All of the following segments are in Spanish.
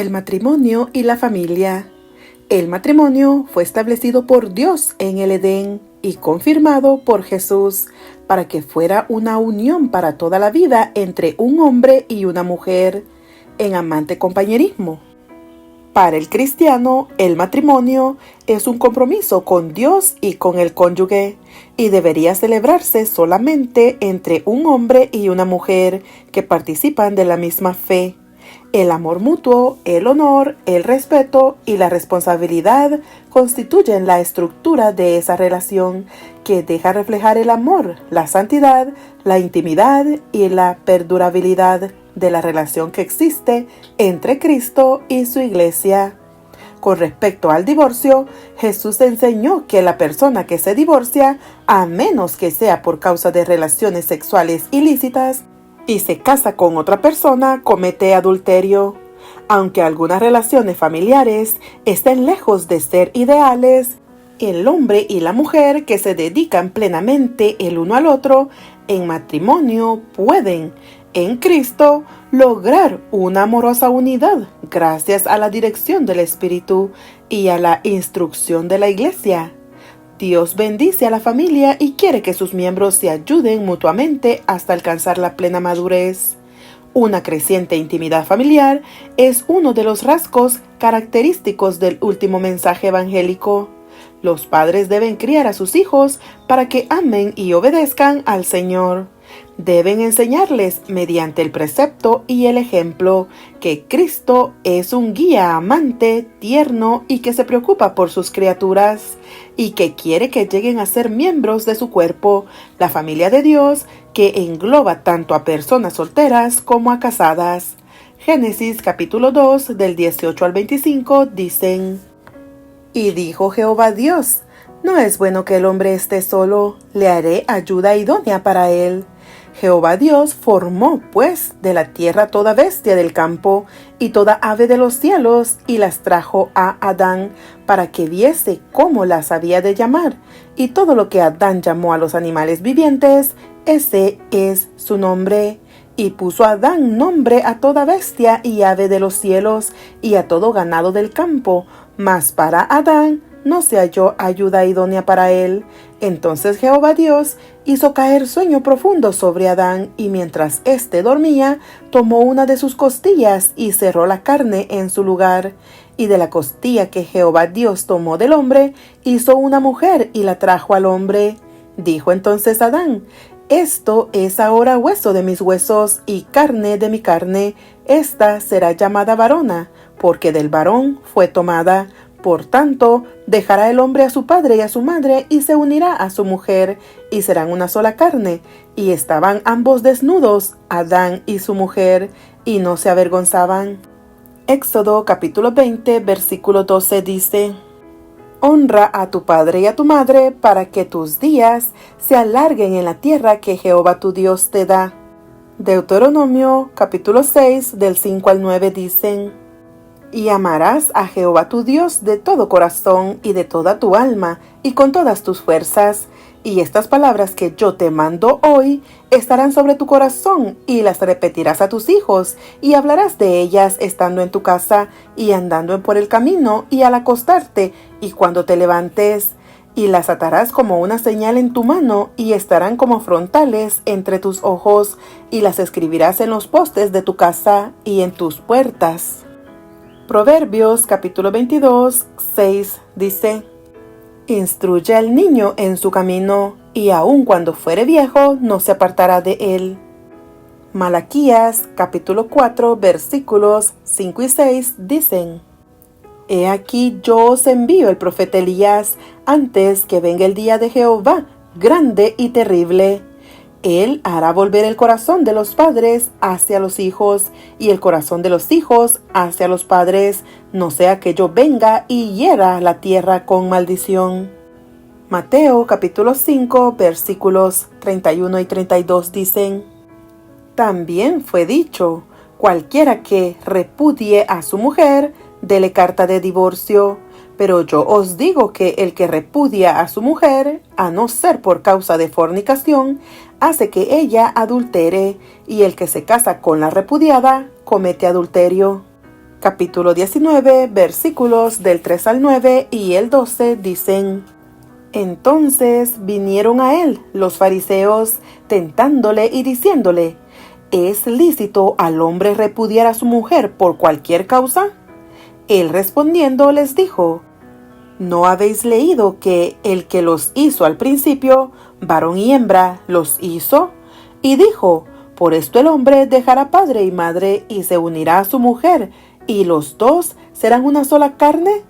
El matrimonio y la familia. El matrimonio fue establecido por Dios en el Edén y confirmado por Jesús para que fuera una unión para toda la vida entre un hombre y una mujer en amante compañerismo. Para el cristiano, el matrimonio es un compromiso con Dios y con el cónyuge y debería celebrarse solamente entre un hombre y una mujer que participan de la misma fe. El amor mutuo, el honor, el respeto y la responsabilidad constituyen la estructura de esa relación que deja reflejar el amor, la santidad, la intimidad y la perdurabilidad de la relación que existe entre Cristo y su Iglesia. Con respecto al divorcio, Jesús enseñó que la persona que se divorcia, a menos que sea por causa de relaciones sexuales ilícitas, y se casa con otra persona, comete adulterio. Aunque algunas relaciones familiares estén lejos de ser ideales, el hombre y la mujer que se dedican plenamente el uno al otro en matrimonio pueden, en Cristo, lograr una amorosa unidad gracias a la dirección del Espíritu y a la instrucción de la Iglesia. Dios bendice a la familia y quiere que sus miembros se ayuden mutuamente hasta alcanzar la plena madurez. Una creciente intimidad familiar es uno de los rasgos característicos del último mensaje evangélico. Los padres deben criar a sus hijos para que amen y obedezcan al Señor. Deben enseñarles mediante el precepto y el ejemplo que Cristo es un guía amante, tierno y que se preocupa por sus criaturas y que quiere que lleguen a ser miembros de su cuerpo, la familia de Dios, que engloba tanto a personas solteras como a casadas. Génesis capítulo 2 del 18 al 25 dicen: Y dijo Jehová Dios: No es bueno que el hombre esté solo, le haré ayuda idónea para él. Jehová Dios formó, pues, de la tierra toda bestia del campo y toda ave de los cielos, y las trajo a Adán, para que viese cómo las había de llamar. Y todo lo que Adán llamó a los animales vivientes, ese es su nombre. Y puso Adán nombre a toda bestia y ave de los cielos, y a todo ganado del campo. Mas para Adán no se halló ayuda idónea para él. Entonces Jehová Dios hizo caer sueño profundo sobre Adán, y mientras éste dormía, tomó una de sus costillas y cerró la carne en su lugar. Y de la costilla que Jehová Dios tomó del hombre, hizo una mujer y la trajo al hombre. Dijo entonces Adán: Esto es ahora hueso de mis huesos y carne de mi carne. Esta será llamada varona, porque del varón fue tomada. Por tanto, dejará el hombre a su padre y a su madre, y se unirá a su mujer, y serán una sola carne. Y estaban ambos desnudos, Adán y su mujer, y no se avergonzaban. Éxodo capítulo 20, versículo 12 dice: Honra a tu padre y a tu madre, para que tus días se alarguen en la tierra que Jehová tu Dios te da. Deuteronomio capítulo 6, del 5 al 9 dicen: Y amarás a Jehová tu Dios de todo corazón y de toda tu alma y con todas tus fuerzas. Y estas palabras que yo te mando hoy estarán sobre tu corazón, y las repetirás a tus hijos, y hablarás de ellas estando en tu casa y andando por el camino y al acostarte y cuando te levantes. Y las atarás como una señal en tu mano, y estarán como frontales entre tus ojos, y las escribirás en los postes de tu casa y en tus puertas. Proverbios capítulo 22, 6 dice: Instruye al niño en su camino, y aun cuando fuere viejo no se apartará de él. Malaquías capítulo 4 versículos 5 y 6 dicen: He aquí yo os envío el profeta Elías antes que venga el día de Jehová, grande y terrible. Él hará volver el corazón de los padres hacia los hijos, y el corazón de los hijos hacia los padres, no sea que yo venga y hiera la tierra con maldición. Mateo capítulo 5 versículos 31 y 32 dicen: También fue dicho: Cualquiera que repudie a su mujer, dele carta de divorcio. Pero yo os digo que el que repudia a su mujer, a no ser por causa de fornicación, hace que ella adultere, y el que se casa con la repudiada, comete adulterio. capítulo 19, versículos del 3 al 9 y el 12 dicen: Entonces vinieron a él los fariseos, tentándole y diciéndole: ¿Es lícito al hombre repudiar a su mujer por cualquier causa? Él respondiendo les dijo: ¿No habéis leído que el que los hizo al principio, varón y hembra, los hizo? Y dijo: Por esto el hombre dejará padre y madre y se unirá a su mujer, y los dos serán una sola carne.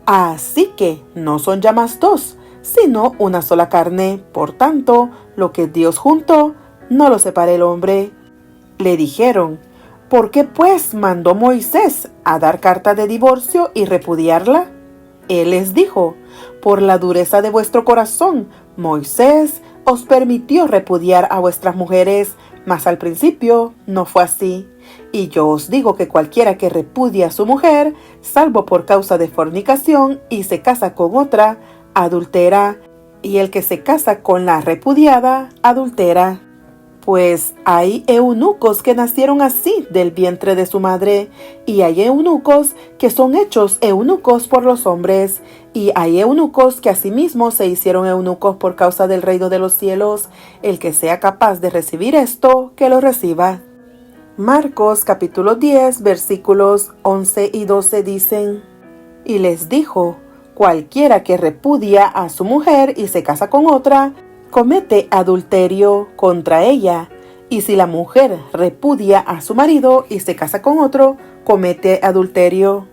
Así que no son ya más dos, sino una sola carne. Por tanto, lo que Dios juntó, no lo separe el hombre. Le dijeron: ¿Por qué pues mandó Moisés a dar carta de divorcio y repudiarla? Él les dijo: Por la dureza de vuestro corazón, Moisés os permitió repudiar a vuestras mujeres, mas al principio no fue así. Y yo os digo que cualquiera que repudia a su mujer, salvo por causa de fornicación, y se casa con otra, adultera, y el que se casa con la repudiada, adultera. Pues hay eunucos que nacieron así del vientre de su madre, y hay eunucos que son hechos eunucos por los hombres, y hay eunucos que asimismo se hicieron eunucos por causa del reino de los cielos. El que sea capaz de recibir esto, que lo reciba. Marcos capítulo 10, versículos 11 y 12 dicen: Y les dijo: Cualquiera que repudia a su mujer y se casa con otra, comete adulterio contra ella. Y si la mujer repudia a su marido y se casa con otro, comete adulterio.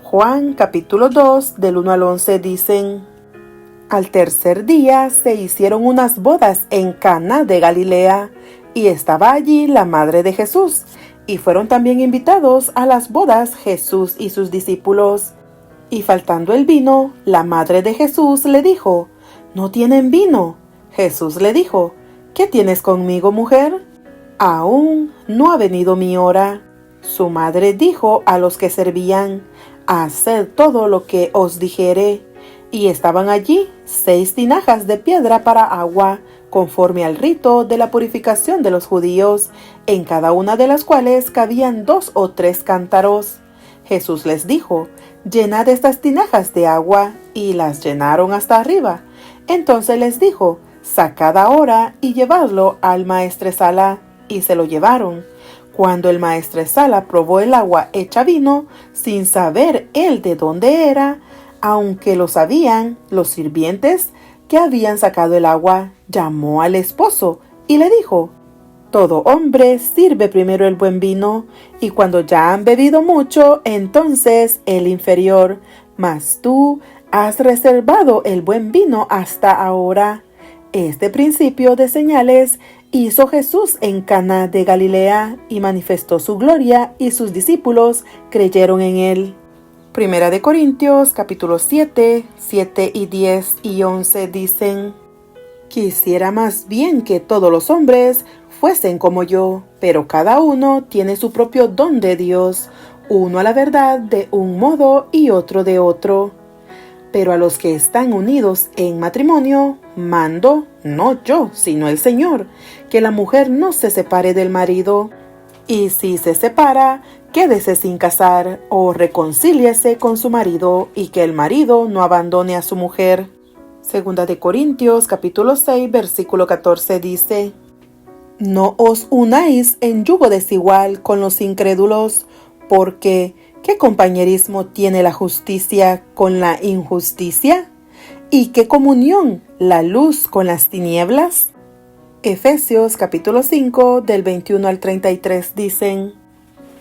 Juan capítulo 2, del 1 al 11 dicen: Al tercer día se hicieron unas bodas en Caná de Galilea, y estaba allí la madre de Jesús, y fueron también invitados a las bodas Jesús y sus discípulos. Y faltando el vino, la madre de Jesús le dijo: ¿No tienen vino? Jesús le dijo: ¿Qué tienes conmigo, mujer? Aún no ha venido mi hora. Su madre dijo a los que servían: Haced todo lo que os dijere. Y estaban allí 6 tinajas de piedra para agua, conforme al rito de la purificación de los judíos, en cada una de las cuales cabían 2 o 3 cántaros. Jesús les dijo: Llenad estas tinajas de agua, y las llenaron hasta arriba. Entonces les dijo: Sacad ahora y llevadlo al maestresala. Y se lo llevaron. Cuando el maestresala probó el agua hecha vino, sin saber él de dónde era, aunque lo sabían los sirvientes que habían sacado el agua, llamó al esposo y le dijo: Todo hombre sirve primero el buen vino, y cuando ya han bebido mucho, entonces el inferior, mas tú has reservado el buen vino hasta ahora. Este principio de señales hizo Jesús en Caná de Galilea, y manifestó su gloria, y sus discípulos creyeron en él. Primera de Corintios capítulo 7, 7 y 10 y 11 dicen: Quisiera más bien que todos los hombres fuesen como yo, pero cada uno tiene su propio don de Dios, uno a la verdad de un modo y otro de otro. Pero a los que están unidos en matrimonio, mando, no yo, sino el Señor, que la mujer no se separe del marido. Y si se separa, quédese sin casar, o reconcíliese con su marido, y que el marido no abandone a su mujer. Segunda de Corintios capítulo 6, versículo 14 dice: No os unáis en yugo desigual con los incrédulos, porque ¿qué compañerismo tiene la justicia con la injusticia? ¿Y qué comunión la luz con las tinieblas? Efesios capítulo 5, del 21 al 33 dicen: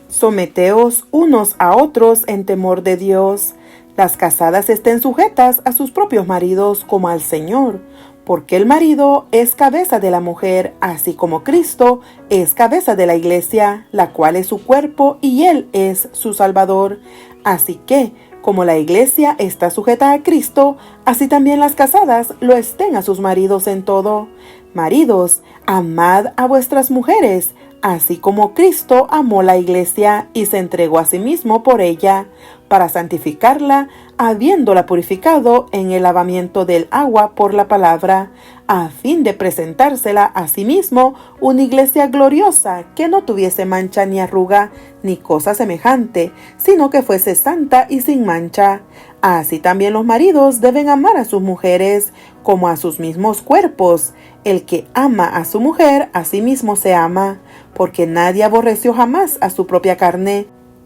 Someteos unos a otros en temor de Dios. Las casadas estén sujetas a sus propios maridos como al Señor, porque el marido es cabeza de la mujer, así como Cristo es cabeza de la iglesia, la cual es su cuerpo y Él es su Salvador. Así que, como la iglesia está sujeta a Cristo, así también las casadas lo estén a sus maridos en todo. Maridos, amad a vuestras mujeres, así como Cristo amó la iglesia y se entregó a sí mismo por ella, para santificarla, habiéndola purificado en el lavamiento del agua por la palabra, a fin de presentársela a sí mismo una iglesia gloriosa, que no tuviese mancha ni arruga, ni cosa semejante, sino que fuese santa y sin mancha. Así también los maridos deben amar a sus mujeres como a sus mismos cuerpos. El que ama a su mujer, a sí mismo se ama, porque nadie aborreció jamás a su propia carne,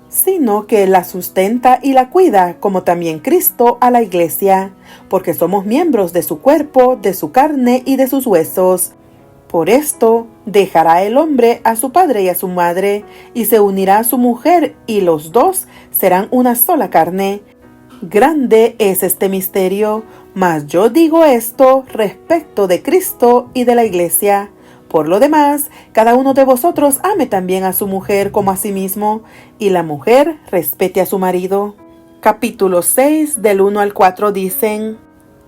sino que la sustenta y la cuida, como también Cristo a la iglesia, porque somos miembros de su cuerpo, de su carne y de sus huesos. Por esto dejará el hombre a su padre y a su madre, y se unirá a su mujer, y los dos serán una sola carne. Grande es este misterio, mas yo digo esto respecto de Cristo y de la iglesia. Por lo demás, cada uno de vosotros ame también a su mujer como a sí mismo, y la mujer respete a su marido. Capítulo 6 del 1 al 4 dicen: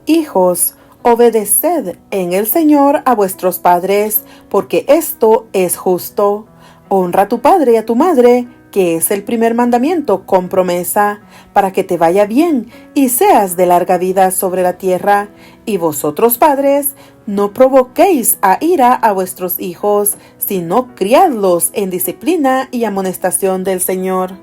Hijos, obedeced en el Señor a vuestros padres, porque esto es justo. Honra a tu padre y a tu madre, que es el primer mandamiento con promesa, para que te vaya bien y seas de larga vida sobre la tierra. Y vosotros, padres, no provoquéis a ira a vuestros hijos, sino criadlos en disciplina y amonestación del Señor.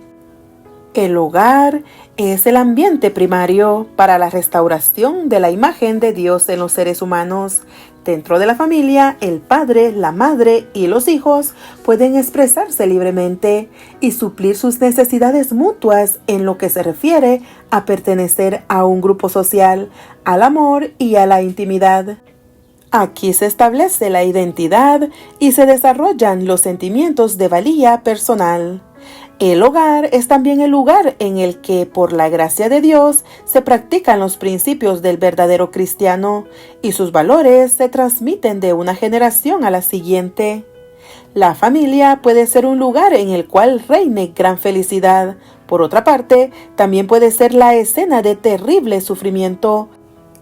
El hogar es el ambiente primario para la restauración de la imagen de Dios en los seres humanos. Dentro de la familia, el padre, la madre y los hijos pueden expresarse libremente y suplir sus necesidades mutuas en lo que se refiere a pertenecer a un grupo social, al amor y a la intimidad. Aquí se establece la identidad y se desarrollan los sentimientos de valía personal. El hogar es también el lugar en el que, por la gracia de Dios, se practican los principios del verdadero cristiano y sus valores se transmiten de una generación a la siguiente. La familia puede ser un lugar en el cual reine gran felicidad. Por otra parte, también puede ser la escena de terrible sufrimiento.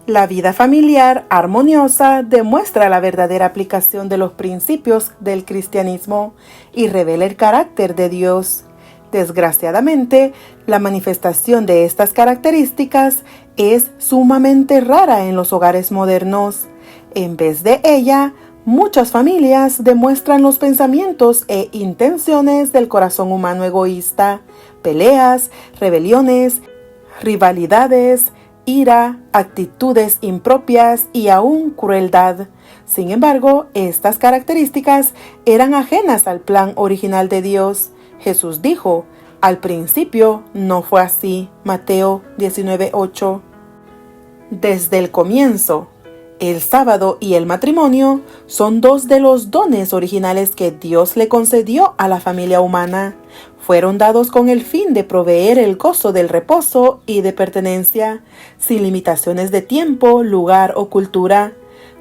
La vida familiar armoniosa demuestra la verdadera aplicación de los principios del cristianismo y revela el carácter de Dios. Desgraciadamente, la manifestación de estas características es sumamente rara en los hogares modernos. En vez de ella, muchas familias demuestran los pensamientos e intenciones del corazón humano egoísta, peleas, rebeliones, rivalidades, ira, actitudes impropias y aún crueldad. Sin embargo, estas características eran ajenas al plan original de Dios. Jesús dijo: al principio no fue así. Mateo 19:8. Desde el comienzo, el sábado y el matrimonio son dos de los dones originales que Dios le concedió a la familia humana. Fueron dados con el fin de proveer el gozo del reposo y de pertenencia, sin limitaciones de tiempo, lugar o cultura.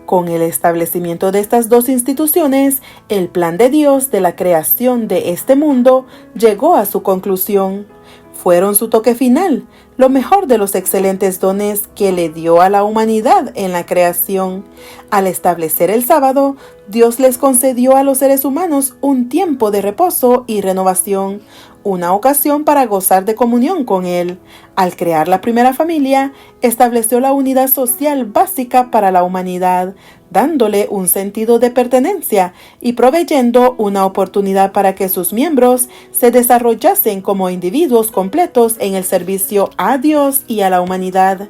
Con el establecimiento de estas dos instituciones, el plan de Dios de la creación de este mundo llegó a su conclusión. Fueron su toque final, lo mejor de los excelentes dones que le dio a la humanidad en la creación. Al establecer el sábado, Dios les concedió a los seres humanos un tiempo de reposo y renovación, una ocasión para gozar de comunión con Él. Al crear la primera familia, estableció la unidad social básica para la humanidad, dándole un sentido de pertenencia y proveyendo una oportunidad para que sus miembros se desarrollasen como individuos completos en el servicio a Dios y a la humanidad.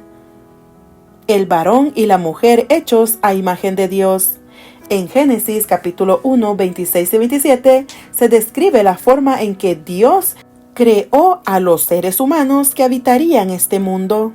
El varón y la mujer hechos a imagen de Dios. En Génesis capítulo 1, 26 y 27 se describe la forma en que Dios creó a los seres humanos que habitarían este mundo.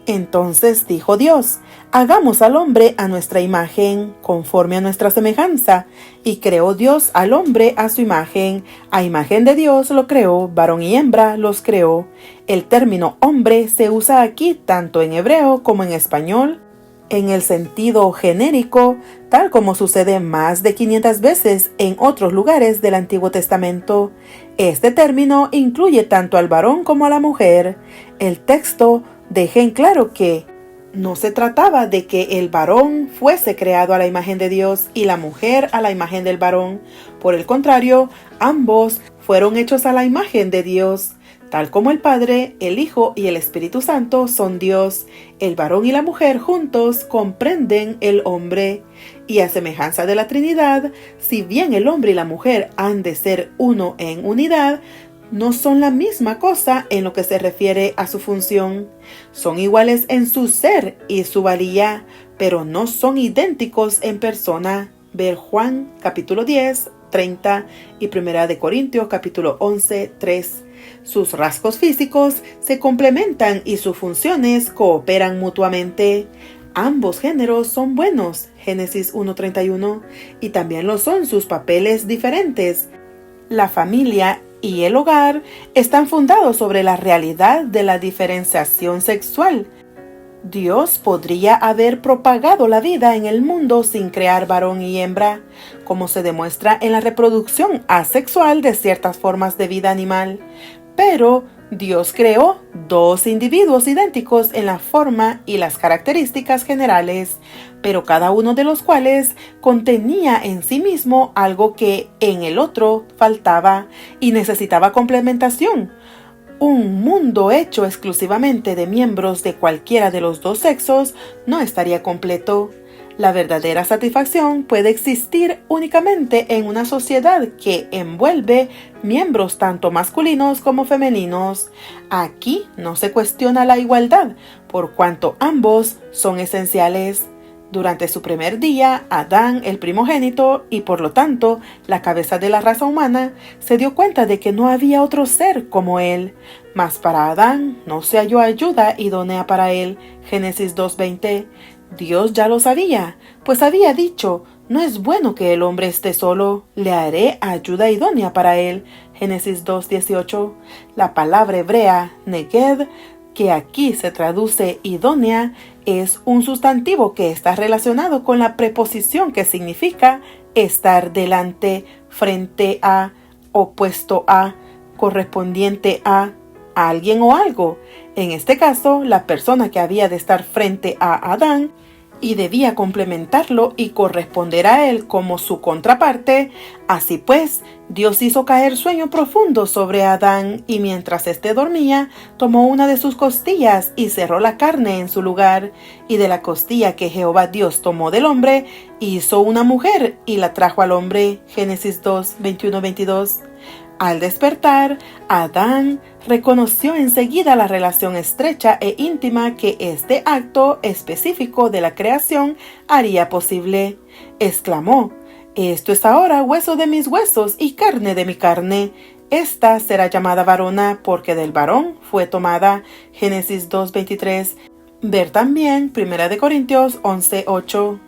Entonces dijo Dios: hagamos al hombre a nuestra imagen, conforme a nuestra semejanza. Y creó Dios al hombre a su imagen. A imagen de Dios lo creó, varón y hembra los creó. El término hombre se usa aquí tanto en hebreo como en español, en el sentido genérico, tal como sucede más de 500 veces en otros lugares del Antiguo Testamento. Este término incluye tanto al varón como a la mujer. El texto deja en claro que No se trataba de que el varón fuese creado a la imagen de Dios y la mujer a la imagen del varón. Por el contrario, ambos fueron hechos a la imagen de Dios. Tal como el Padre, el Hijo y el Espíritu Santo son Dios, el varón y la mujer juntos comprenden el hombre. Y a semejanza de la Trinidad, si bien el hombre y la mujer han de ser uno en unidad, no son la misma cosa en lo que se refiere a su función. Son iguales en su ser y su valía, pero no son idénticos en persona. Ver Juan capítulo 10, 30 y 1 de Corintios capítulo 11, 3. Sus rasgos físicos se complementan y sus funciones cooperan mutuamente. Ambos géneros son buenos, Génesis 1:31, y también lo son sus papeles diferentes. La familia y el hogar están fundados sobre la realidad de la diferenciación sexual. Dios podría haber propagado la vida en el mundo sin crear varón y hembra, como se demuestra en la reproducción asexual de ciertas formas de vida animal. Pero Dios creó dos individuos idénticos en la forma y las características generales, pero cada uno de los cuales contenía en sí mismo algo que en el otro faltaba y necesitaba complementación. Un mundo hecho exclusivamente de miembros de cualquiera de los dos sexos no estaría completo. La verdadera satisfacción puede existir únicamente en una sociedad que envuelve miembros tanto masculinos como femeninos. Aquí no se cuestiona la igualdad, por cuanto ambos son esenciales. Durante su primer día, Adán, el primogénito y por lo tanto la cabeza de la raza humana, se dio cuenta de que no había otro ser como él. Mas para Adán no se halló ayuda idónea para él. Génesis 2:20. Dios ya lo sabía, pues había dicho: no es bueno que el hombre esté solo, le haré ayuda idónea para él. Génesis 2:18. La palabra hebrea neged, que aquí se traduce idónea, es un sustantivo que está relacionado con la preposición que significa estar delante, frente a, opuesto a, correspondiente a alguien o algo. En este caso, la persona que había de estar frente a Adán y debía complementarlo y corresponder a él como su contraparte. Así pues, Dios hizo caer sueño profundo sobre Adán, y mientras éste dormía, tomó una de sus costillas y cerró la carne en su lugar. Y de la costilla que Jehová Dios tomó del hombre, hizo una mujer y la trajo al hombre. Génesis 2, 21-22. Al despertar, Adán reconoció enseguida la relación estrecha e íntima que este acto específico de la creación haría posible. Exclamó: «Esto es ahora hueso de mis huesos y carne de mi carne. Esta será llamada varona, porque del varón fue tomada». Génesis 2:23. Ver también 1 de Corintios 11:8.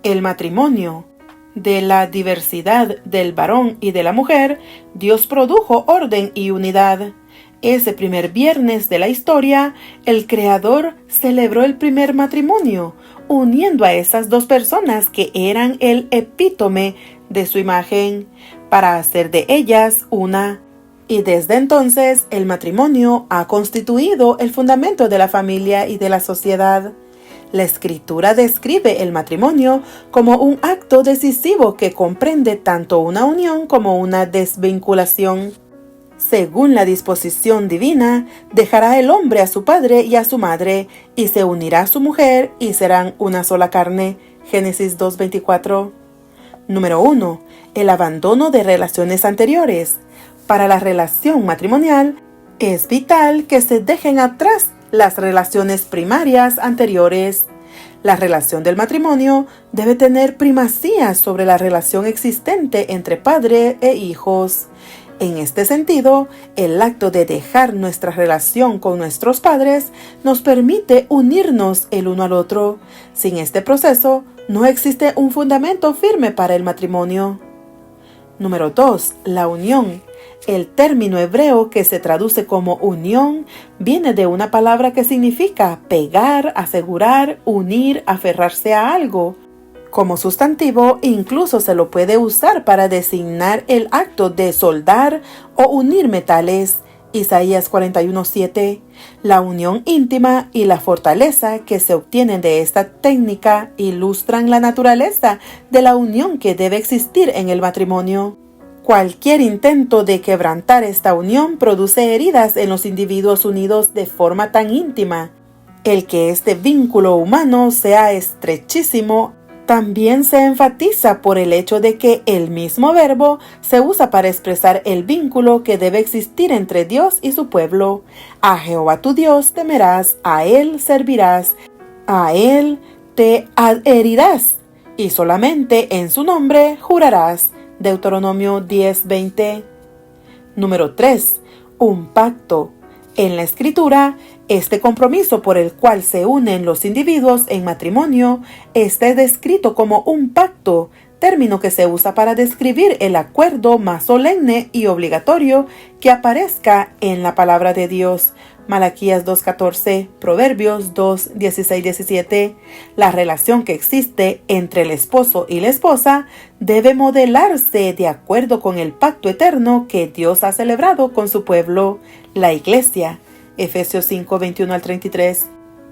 El matrimonio. De la diversidad del varón y de la mujer, Dios produjo orden y unidad. Ese primer viernes de la historia, el Creador celebró el primer matrimonio, uniendo a esas dos personas que eran el epítome de su imagen, para hacer de ellas una. Y desde entonces, el matrimonio ha constituido el fundamento de la familia y de la sociedad. La Escritura describe el matrimonio como un acto decisivo que comprende tanto una unión como una desvinculación. Según la disposición divina, dejará el hombre a su padre y a su madre, y se unirá a su mujer, y serán una sola carne. Génesis 2:24. Número 1. El abandono de relaciones anteriores. Para la relación matrimonial, es vital que se dejen atrás las relaciones primarias anteriores. La relación del matrimonio debe tener primacía sobre la relación existente entre padre e hijos. En este sentido, el acto de dejar nuestra relación con nuestros padres nos permite unirnos el uno al otro. Sin este proceso, no existe un fundamento firme para el matrimonio. Número 2. La unión. El término hebreo que se traduce como unión viene de una palabra que significa pegar, asegurar, unir, aferrarse a algo. Como sustantivo, incluso se lo puede usar para designar el acto de soldar o unir metales. Isaías 41:7. La unión íntima y la fortaleza que se obtienen de esta técnica ilustran la naturaleza de la unión que debe existir en el matrimonio. Cualquier intento de quebrantar esta unión produce heridas en los individuos unidos de forma tan íntima. El que este vínculo humano sea estrechísimo también se enfatiza por el hecho de que el mismo verbo se usa para expresar el vínculo que debe existir entre Dios y su pueblo. A Jehová tu Dios temerás, a Él servirás, a Él te adherirás, y solamente en su nombre jurarás. Deuteronomio 10:20. Número 3. Un pacto. En la Escritura, este compromiso por el cual se unen los individuos en matrimonio está descrito como un pacto, término que se usa para describir el acuerdo más solemne y obligatorio que aparezca en la palabra de Dios. Malaquías 2:14, Proverbios 2:16-17. La relación que existe entre el esposo y la esposa debe modelarse de acuerdo con el pacto eterno que Dios ha celebrado con su pueblo, la Iglesia. Efesios 5:21-33.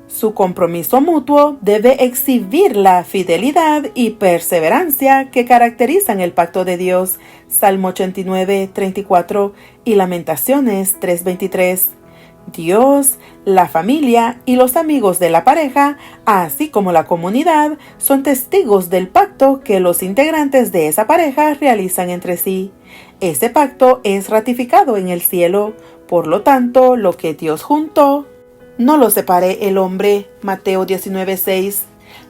Su compromiso mutuo debe exhibir la fidelidad y perseverancia que caracterizan el pacto de Dios. Salmo 89:34 y Lamentaciones 3:23. Dios, la familia y los amigos de la pareja, así como la comunidad, son testigos del pacto que los integrantes de esa pareja realizan entre sí. Ese pacto es ratificado en el cielo, por lo tanto, lo que Dios juntó, no lo separe el hombre. Mateo 19:6.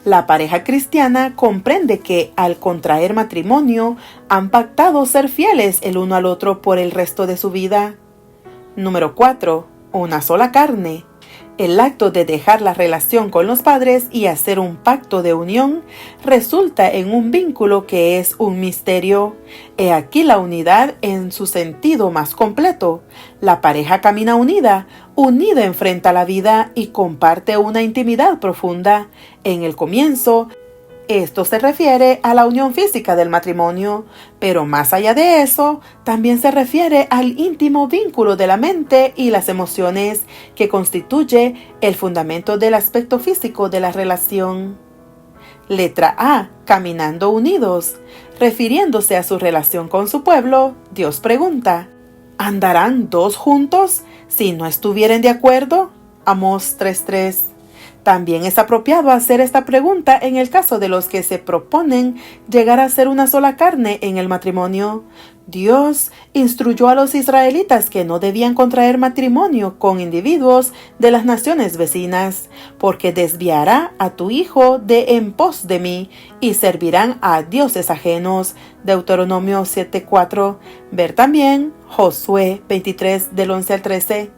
La pareja cristiana comprende que, al contraer matrimonio, han pactado ser fieles el uno al otro por el resto de su vida. Número 4. Una sola carne. El acto de dejar la relación con los padres y hacer un pacto de unión resulta en un vínculo que es un misterio. He aquí la unidad en su sentido más completo. La pareja camina unida enfrenta la vida y comparte una intimidad profunda. En el comienzo, esto se refiere a la unión física del matrimonio, pero más allá de eso, también se refiere al íntimo vínculo de la mente y las emociones que constituye el fundamento del aspecto físico de la relación. Letra A. Caminando unidos. Refiriéndose a su relación con su pueblo, Dios pregunta: ¿andarán dos juntos si no estuvieren de acuerdo? Amós 3:3. También es apropiado hacer esta pregunta en el caso de los que se proponen llegar a ser una sola carne en el matrimonio. Dios instruyó a los israelitas que no debían contraer matrimonio con individuos de las naciones vecinas, porque desviará a tu hijo de en pos de mí y servirán a dioses ajenos. Deuteronomio 7:4. Ver también Josué 23 del 11 al 13.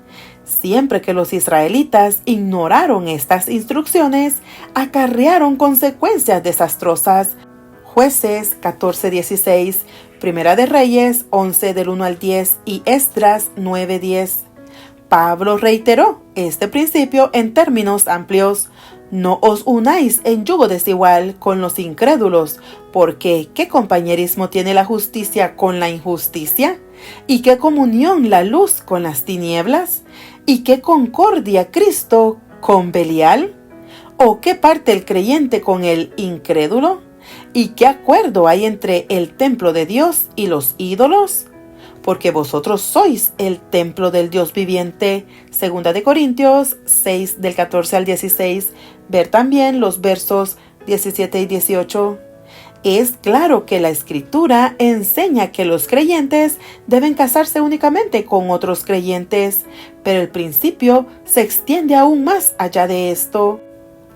Siempre que los israelitas ignoraron estas instrucciones, acarrearon consecuencias desastrosas. Jueces 14:16, Primera de Reyes 11 del 1 al 10 y Esdras 9:10. Pablo reiteró este principio en términos amplios: no os unáis en yugo desigual con los incrédulos, porque ¿qué compañerismo tiene la justicia con la injusticia? ¿Y qué comunión la luz con las tinieblas? ¿Y qué concordia Cristo con Belial? ¿O qué parte el creyente con el incrédulo? ¿Y qué acuerdo hay entre el templo de Dios y los ídolos? Porque vosotros sois el templo del Dios viviente. 2 de Corintios 6 del 14 al 16. Ver también los versos 17 y 18. Es claro que la Escritura enseña que los creyentes deben casarse únicamente con otros creyentes, pero el principio se extiende aún más allá de esto.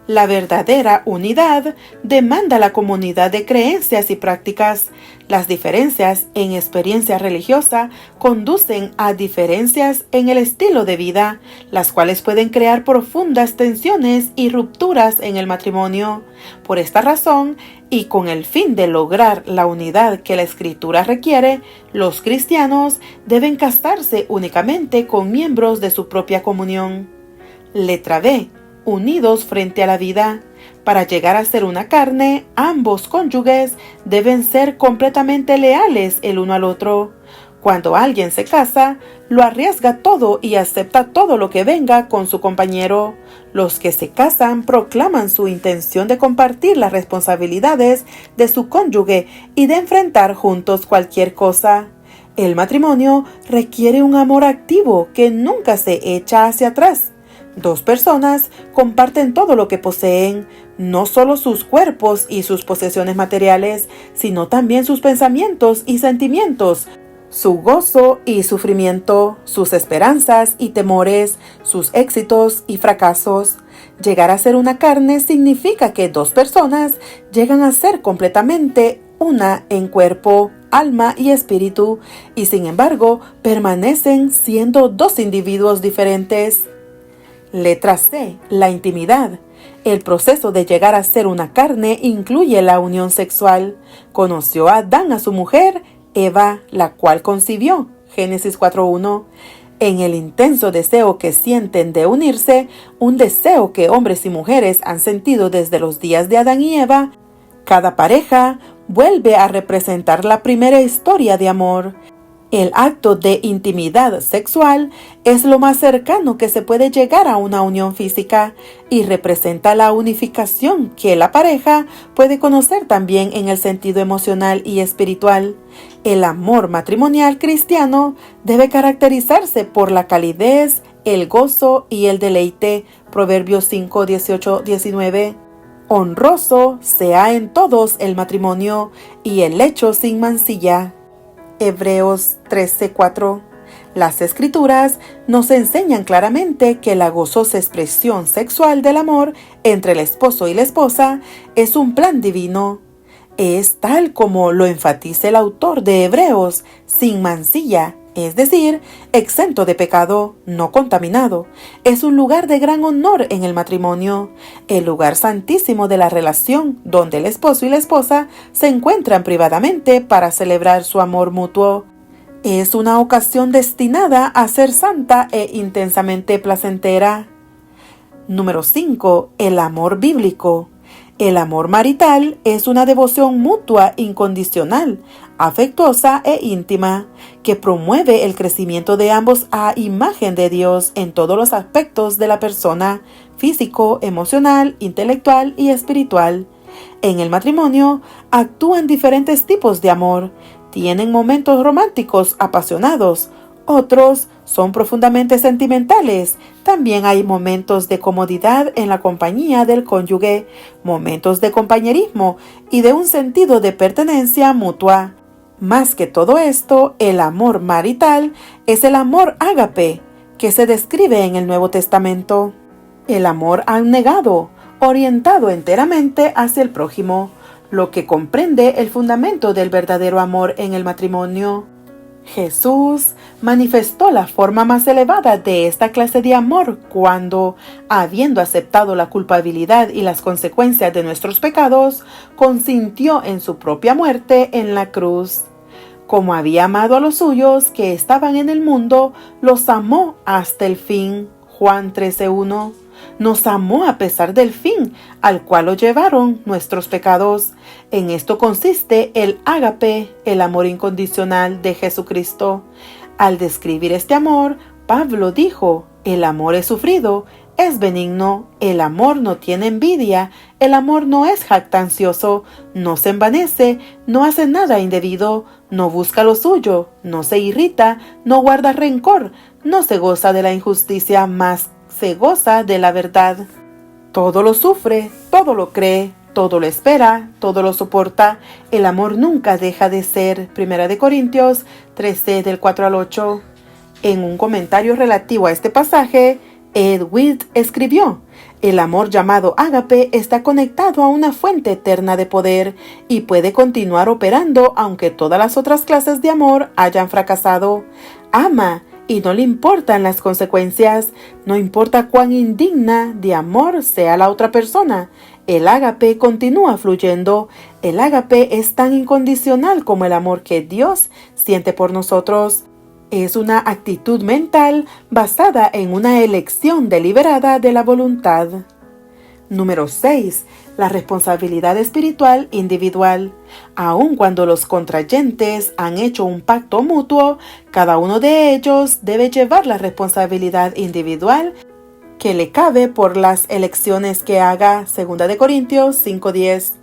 La verdadera unidad demanda la comunidad de creencias y prácticas. Las diferencias en experiencia religiosa conducen a diferencias en el estilo de vida, las cuales pueden crear profundas tensiones y rupturas en el matrimonio. Por esta razón, y con el fin de lograr la unidad que la Escritura requiere, los cristianos deben casarse únicamente con miembros de su propia comunión. Letra B. Unidos frente a la vida. Para llegar a ser una carne, ambos cónyuges deben ser completamente leales el uno al otro. Cuando alguien se casa, lo arriesga todo y acepta todo lo que venga con su compañero. Los que se casan proclaman su intención de compartir las responsabilidades de su cónyuge y de enfrentar juntos cualquier cosa. El matrimonio requiere un amor activo que nunca se echa hacia atrás. Dos personas comparten todo lo que poseen, no solo sus cuerpos y sus posesiones materiales, sino también sus pensamientos y sentimientos, su gozo y sufrimiento, sus esperanzas y temores, sus éxitos y fracasos. Llegar a ser una carne significa que dos personas llegan a ser completamente una en cuerpo, alma y espíritu, y sin embargo permanecen siendo dos individuos diferentes. Letra C. La intimidad. El proceso de llegar a ser una carne incluye la unión sexual. Conoció a Adán a su mujer, Eva, la cual concibió. Génesis 4:1. En el intenso deseo que sienten de unirse, un deseo que hombres y mujeres han sentido desde los días de Adán y Eva, cada pareja vuelve a representar la primera historia de amor. El acto de intimidad sexual es lo más cercano que se puede llegar a una unión física y representa la unificación que la pareja puede conocer también en el sentido emocional y espiritual. El amor matrimonial cristiano debe caracterizarse por la calidez, el gozo y el deleite. Proverbios 5, 18, 19. Honroso sea en todos el matrimonio y el lecho sin mancilla. Hebreos 13:4. Las Escrituras nos enseñan claramente que la gozosa expresión sexual del amor entre el esposo y la esposa es un plan divino. Es tal como lo enfatiza el autor de Hebreos, sin mancilla, es decir, exento de pecado, no contaminado. Es un lugar de gran honor en el matrimonio, el lugar santísimo de la relación, donde el esposo y la esposa se encuentran privadamente para celebrar su amor mutuo. Es una ocasión destinada a ser santa e intensamente placentera. Número 5. El amor bíblico. El amor marital es una devoción mutua, incondicional, afectuosa e íntima, que promueve el crecimiento de ambos a imagen de Dios en todos los aspectos de la persona, físico, emocional, intelectual y espiritual. En el matrimonio actúan diferentes tipos de amor. Tienen momentos románticos apasionados, otros son profundamente sentimentales. También hay momentos de comodidad en la compañía del cónyuge, momentos de compañerismo y de un sentido de pertenencia mutua. Más que todo esto, el amor marital es el amor ágape, que se describe en el Nuevo Testamento. El amor abnegado, orientado enteramente hacia el prójimo, lo que comprende el fundamento del verdadero amor en el matrimonio. Jesús manifestó la forma más elevada de esta clase de amor cuando, habiendo aceptado la culpabilidad y las consecuencias de nuestros pecados, consintió en su propia muerte en la cruz. Como había amado a los suyos que estaban en el mundo, los amó hasta el fin. Juan 13:1. Nos amó a pesar del fin al cual lo llevaron nuestros pecados. En esto consiste el ágape, el amor incondicional de Jesucristo. Al describir este amor, Pablo dijo: el amor es sufrido, es benigno, el amor no tiene envidia, el amor no es jactancioso, no se envanece, no hace nada indebido, no busca lo suyo, no se irrita, no guarda rencor, no se goza de la injusticia, mas se goza de la verdad. Todo lo sufre, todo lo cree, todo lo espera, todo lo soporta. El amor nunca deja de ser. 1 Corintios 13, del 4 al 8. En un comentario relativo a este pasaje, Ed Witt escribió: el amor llamado ágape está conectado a una fuente eterna de poder y puede continuar operando aunque todas las otras clases de amor hayan fracasado. Ama y no le importan las consecuencias, no importa cuán indigna de amor sea la otra persona. El ágape continúa fluyendo. El ágape es tan incondicional como el amor que Dios siente por nosotros. Es una actitud mental basada en una elección deliberada de la voluntad. Número 6. la responsabilidad espiritual individual. Aun cuando los contrayentes han hecho un pacto mutuo, cada uno de ellos debe llevar la responsabilidad individual que le cabe por las elecciones que haga. 2 Corintios 5:10.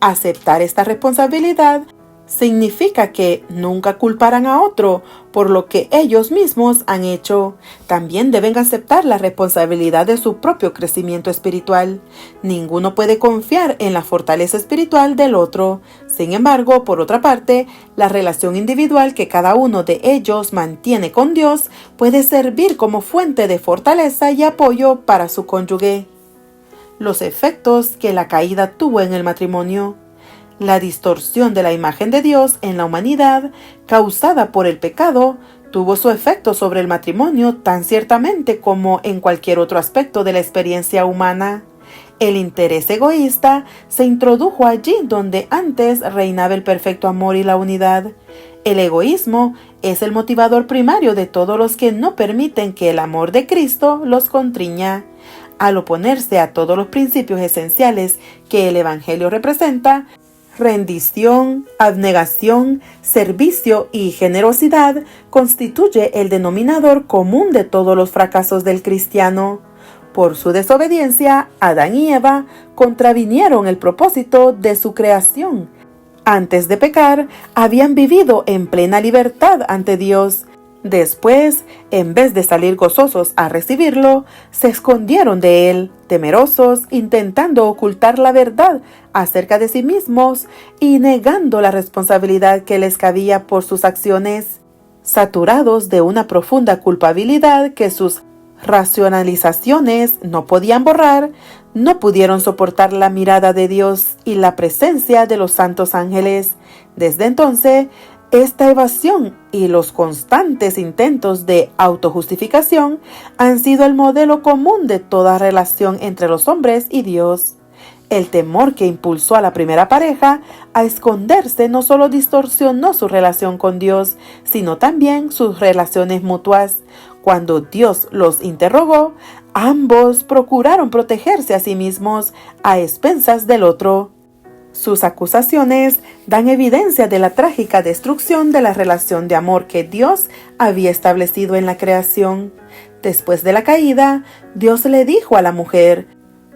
Aceptar esta responsabilidad significa que nunca culparán a otro por lo que ellos mismos han hecho. También deben aceptar la responsabilidad de su propio crecimiento espiritual. Ninguno puede confiar en la fortaleza espiritual del otro. Sin embargo, por otra parte, la relación individual que cada uno de ellos mantiene con Dios puede servir como fuente de fortaleza y apoyo para su cónyuge. Los efectos que la caída tuvo en el matrimonio. La distorsión de la imagen de Dios en la humanidad, causada por el pecado, tuvo su efecto sobre el matrimonio tan ciertamente como en cualquier otro aspecto de la experiencia humana. El interés egoísta se introdujo allí donde antes reinaba el perfecto amor y la unidad. El egoísmo es el motivador primario de todos los que no permiten que el amor de Cristo los constriña. Al oponerse a todos los principios esenciales que el Evangelio representa, rendición, abnegación, servicio y generosidad constituye el denominador común de todos los fracasos del cristiano. Por su desobediencia, Adán y Eva contravinieron el propósito de su creación. Antes de pecar, habían vivido en plena libertad ante Dios. Después, en vez de salir gozosos a recibirlo, se escondieron de él, temerosos, intentando ocultar la verdad acerca de sí mismos y negando la responsabilidad que les cabía por sus acciones. Saturados de una profunda culpabilidad que sus racionalizaciones no podían borrar, no pudieron soportar la mirada de Dios y la presencia de los santos ángeles. Desde entonces, esta evasión y los constantes intentos de autojustificación han sido el modelo común de toda relación entre los hombres y Dios. El temor que impulsó a la primera pareja a esconderse no solo distorsionó su relación con Dios, sino también sus relaciones mutuas. Cuando Dios los interrogó, ambos procuraron protegerse a sí mismos a expensas del otro. Sus acusaciones dan evidencia de la trágica destrucción de la relación de amor que Dios había establecido en la creación. Después de la caída, Dios le dijo a la mujer: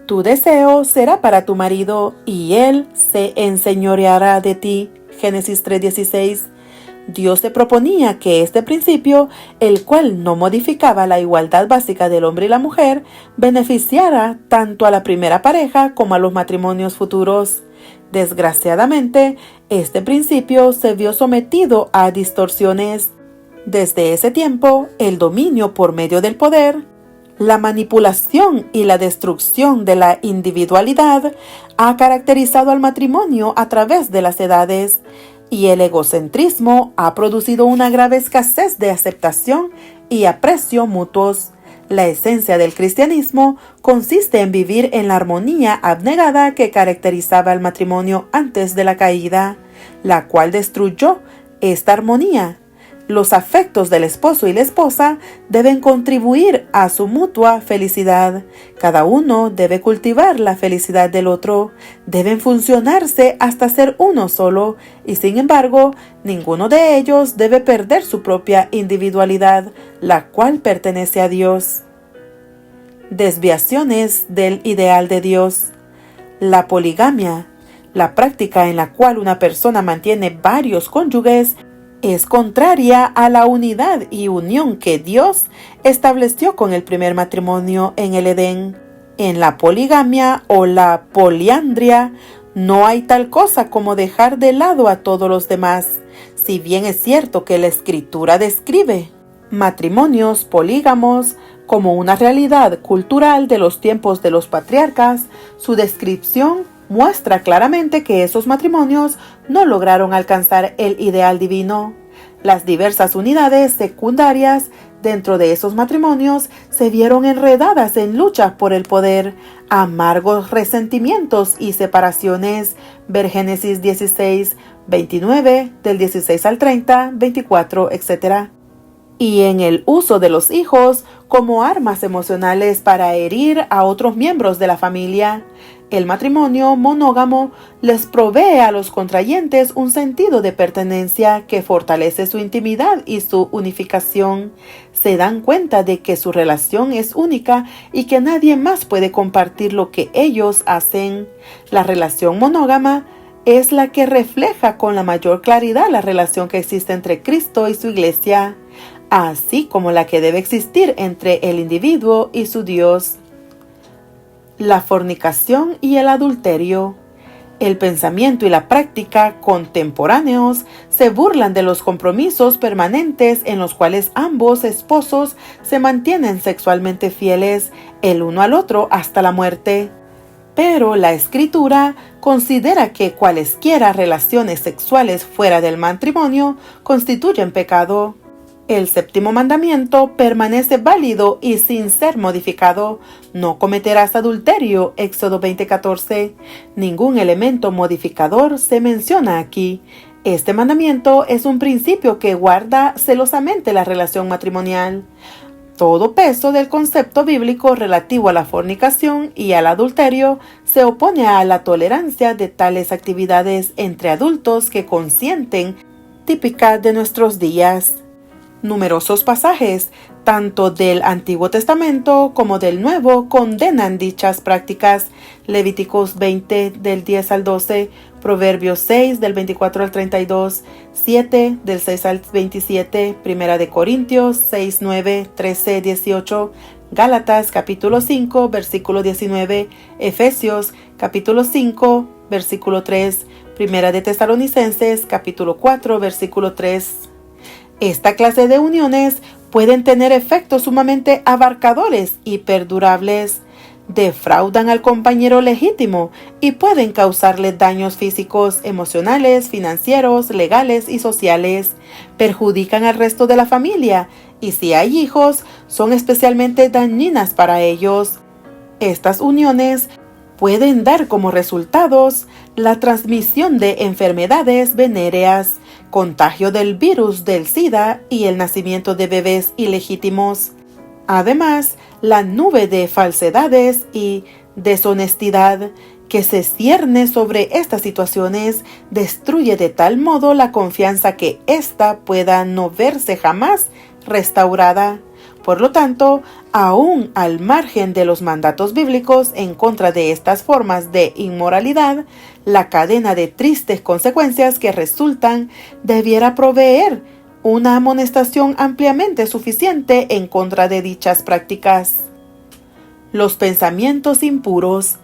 «Tu deseo será para tu marido y él se enseñoreará de ti». Génesis 3:16. Dios se proponía que este principio, el cual no modificaba la igualdad básica del hombre y la mujer, beneficiara tanto a la primera pareja como a los matrimonios futuros. Desgraciadamente, este principio se vio sometido a distorsiones. Desde ese tiempo, el dominio por medio del poder, la manipulación y la destrucción de la individualidad ha caracterizado al matrimonio a través de las edades, y el egocentrismo ha producido una grave escasez de aceptación y aprecio mutuos. La esencia del cristianismo consiste en vivir en la armonía abnegada que caracterizaba al matrimonio antes de la caída, la cual destruyó esta armonía. Los afectos del esposo y la esposa deben contribuir a su mutua felicidad. Cada uno debe cultivar la felicidad del otro. Deben funcionarse hasta ser uno solo, y sin embargo, ninguno de ellos debe perder su propia individualidad, la cual pertenece a Dios. Desviaciones del ideal de Dios. La poligamia, la práctica en la cual una persona mantiene varios cónyuges, es contraria a la unidad y unión que Dios estableció con el primer matrimonio en el Edén. En la poligamia o la poliandria no hay tal cosa como dejar de lado a todos los demás. Si bien es cierto que la Escritura describe matrimonios polígamos como una realidad cultural de los tiempos de los patriarcas, su descripción muestra claramente que esos matrimonios no lograron alcanzar el ideal divino. Las diversas unidades secundarias dentro de esos matrimonios se vieron enredadas en luchas por el poder, amargos resentimientos y separaciones. Ver Génesis 16, 29, del 16 al 30, 24, etc. y en el uso de los hijos como armas emocionales para herir a otros miembros de la familia. El matrimonio monógamo les provee a los contrayentes un sentido de pertenencia que fortalece su intimidad y su unificación. Se dan cuenta de que su relación es única y que nadie más puede compartir lo que ellos hacen. La relación monógama es la que refleja con la mayor claridad la relación que existe entre Cristo y su iglesia, así como la que debe existir entre el individuo y su Dios. La fornicación y el adulterio. El pensamiento y la práctica contemporáneos se burlan de los compromisos permanentes en los cuales ambos esposos se mantienen sexualmente fieles el uno al otro hasta la muerte. Pero la Escritura considera que cualesquiera relaciones sexuales fuera del matrimonio constituyen pecado. El séptimo mandamiento permanece válido y sin ser modificado. No cometerás adulterio, Éxodo 20:14. Ningún elemento modificador se menciona aquí. Este mandamiento es un principio que guarda celosamente la relación matrimonial. Todo peso del concepto bíblico relativo a la fornicación y al adulterio se opone a la tolerancia de tales actividades entre adultos que consienten, típica de nuestros días. Numerosos pasajes, tanto del Antiguo Testamento como del Nuevo, condenan dichas prácticas. Levíticos 20 del 10 al 12, Proverbios 6 del 24 al 32, 7 del 6 al 27, Primera de Corintios 6, 9, 13, 18, Gálatas capítulo 5, versículo 19, Efesios capítulo 5, versículo 3, Primera de Tesalonicenses capítulo 4, versículo 3. Esta clase de uniones pueden tener efectos sumamente abarcadores y perdurables. Defraudan al compañero legítimo y pueden causarle daños físicos, emocionales, financieros, legales y sociales. Perjudican al resto de la familia y si hay hijos, son especialmente dañinas para ellos. Estas uniones pueden dar como resultados la transmisión de enfermedades venéreas, contagio del virus del SIDA y el nacimiento de bebés ilegítimos. Además, la nube de falsedades y deshonestidad que se cierne sobre estas situaciones destruye de tal modo la confianza que ésta pueda no verse jamás restaurada. Por lo tanto, aún al margen de los mandatos bíblicos en contra de estas formas de inmoralidad, la cadena de tristes consecuencias que resultan debiera proveer una amonestación ampliamente suficiente en contra de dichas prácticas. Los pensamientos impuros.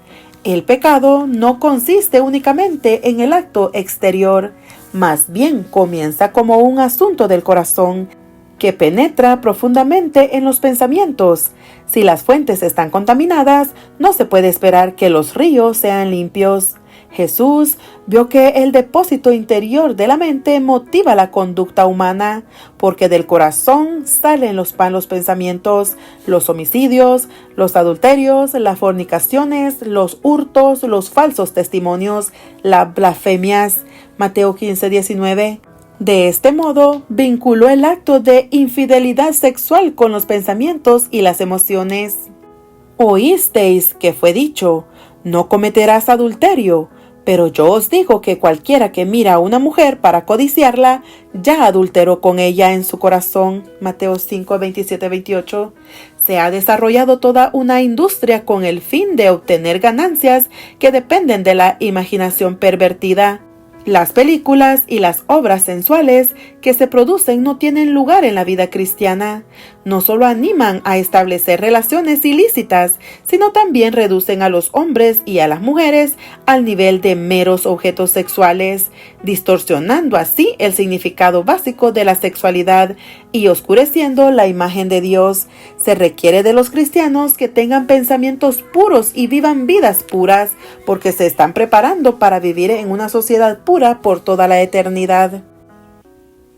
El pecado no consiste únicamente en el acto exterior, más bien comienza como un asunto del corazón, que penetra profundamente en los pensamientos. Si las fuentes están contaminadas, no se puede esperar que los ríos sean limpios. Jesús vio que el depósito interior de la mente motiva la conducta humana, porque del corazón salen los malos pensamientos, los homicidios, los adulterios, las fornicaciones, los hurtos, los falsos testimonios, las blasfemias. Mateo 15:19. De este modo, vinculó el acto de infidelidad sexual con los pensamientos y las emociones. Oísteis que fue dicho, no cometerás adulterio, pero yo os digo que cualquiera que mira a una mujer para codiciarla, ya adulteró con ella en su corazón. Mateo 5, 27, 28. Se ha desarrollado toda una industria con el fin de obtener ganancias que dependen de la imaginación pervertida. Las películas y las obras sensuales que se producen no tienen lugar en la vida cristiana. No solo animan a establecer relaciones ilícitas, sino también reducen a los hombres y a las mujeres al nivel de meros objetos sexuales, distorsionando así el significado básico de la sexualidad y oscureciendo la imagen de Dios. Se requiere de los cristianos que tengan pensamientos puros y vivan vidas puras, porque se están preparando para vivir en una sociedad pura por toda la eternidad.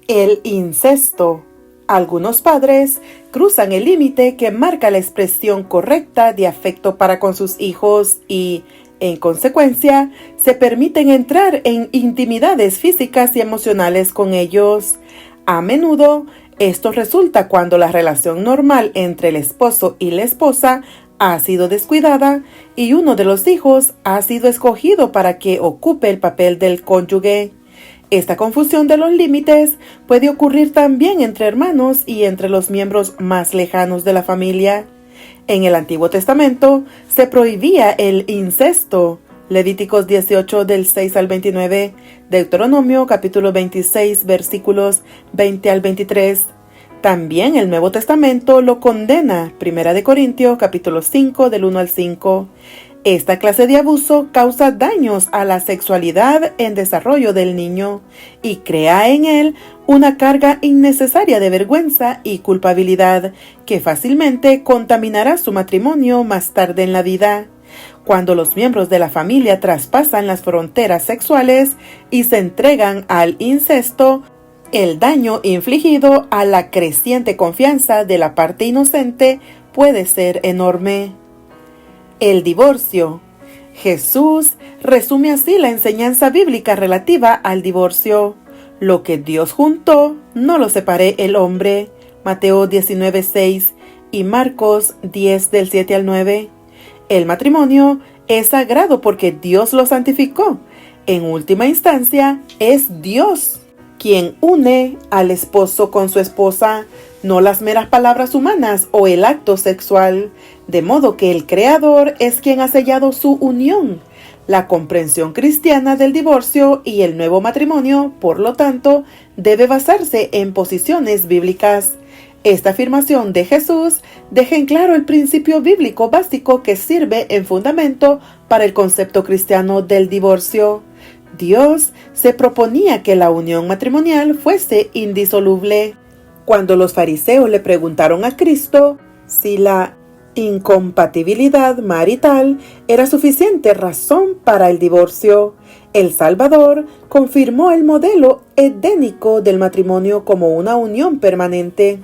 El incesto. Algunos padres cruzan el límite que marca la expresión correcta de afecto para con sus hijos y, en consecuencia, se permiten entrar en intimidades físicas y emocionales con ellos. A menudo, Esto resulta cuando la relación normal entre el esposo y la esposa ha sido descuidada y uno de los hijos ha sido escogido para que ocupe el papel del cónyuge. Esta confusión de los límites puede ocurrir también entre hermanos y entre los miembros más lejanos de la familia. En el Antiguo Testamento se prohibía el incesto. Levíticos 18 del 6 al 29, Deuteronomio capítulo 26 versículos 20 al 23. También el Nuevo Testamento lo condena, 1 Corintios capítulo 5 del 1 al 5. Esta clase de abuso causa daños a la sexualidad en desarrollo del niño y crea en él una carga innecesaria de vergüenza y culpabilidad que fácilmente contaminará su matrimonio más tarde en la vida. Cuando los miembros de la familia traspasan las fronteras sexuales y se entregan al incesto, el daño infligido a la creciente confianza de la parte inocente puede ser enorme. El divorcio. Jesús resume así la enseñanza bíblica relativa al divorcio. Lo que Dios juntó, no lo separe el hombre. Mateo 19:6 y Marcos 10 del 7 al 9. El matrimonio es sagrado porque Dios lo santificó. En última instancia, es Dios quien une al esposo con su esposa, no las meras palabras humanas o el acto sexual, de modo que el Creador es quien ha sellado su unión. La comprensión cristiana del divorcio y el nuevo matrimonio, por lo tanto, debe basarse en posiciones bíblicas. Esta afirmación de Jesús deja en claro el principio bíblico básico que sirve en fundamento para el concepto cristiano del divorcio. Dios se proponía que la unión matrimonial fuese indisoluble. Cuando los fariseos le preguntaron a Cristo si la incompatibilidad marital era suficiente razón para el divorcio, el Salvador confirmó el modelo edénico del matrimonio como una unión permanente.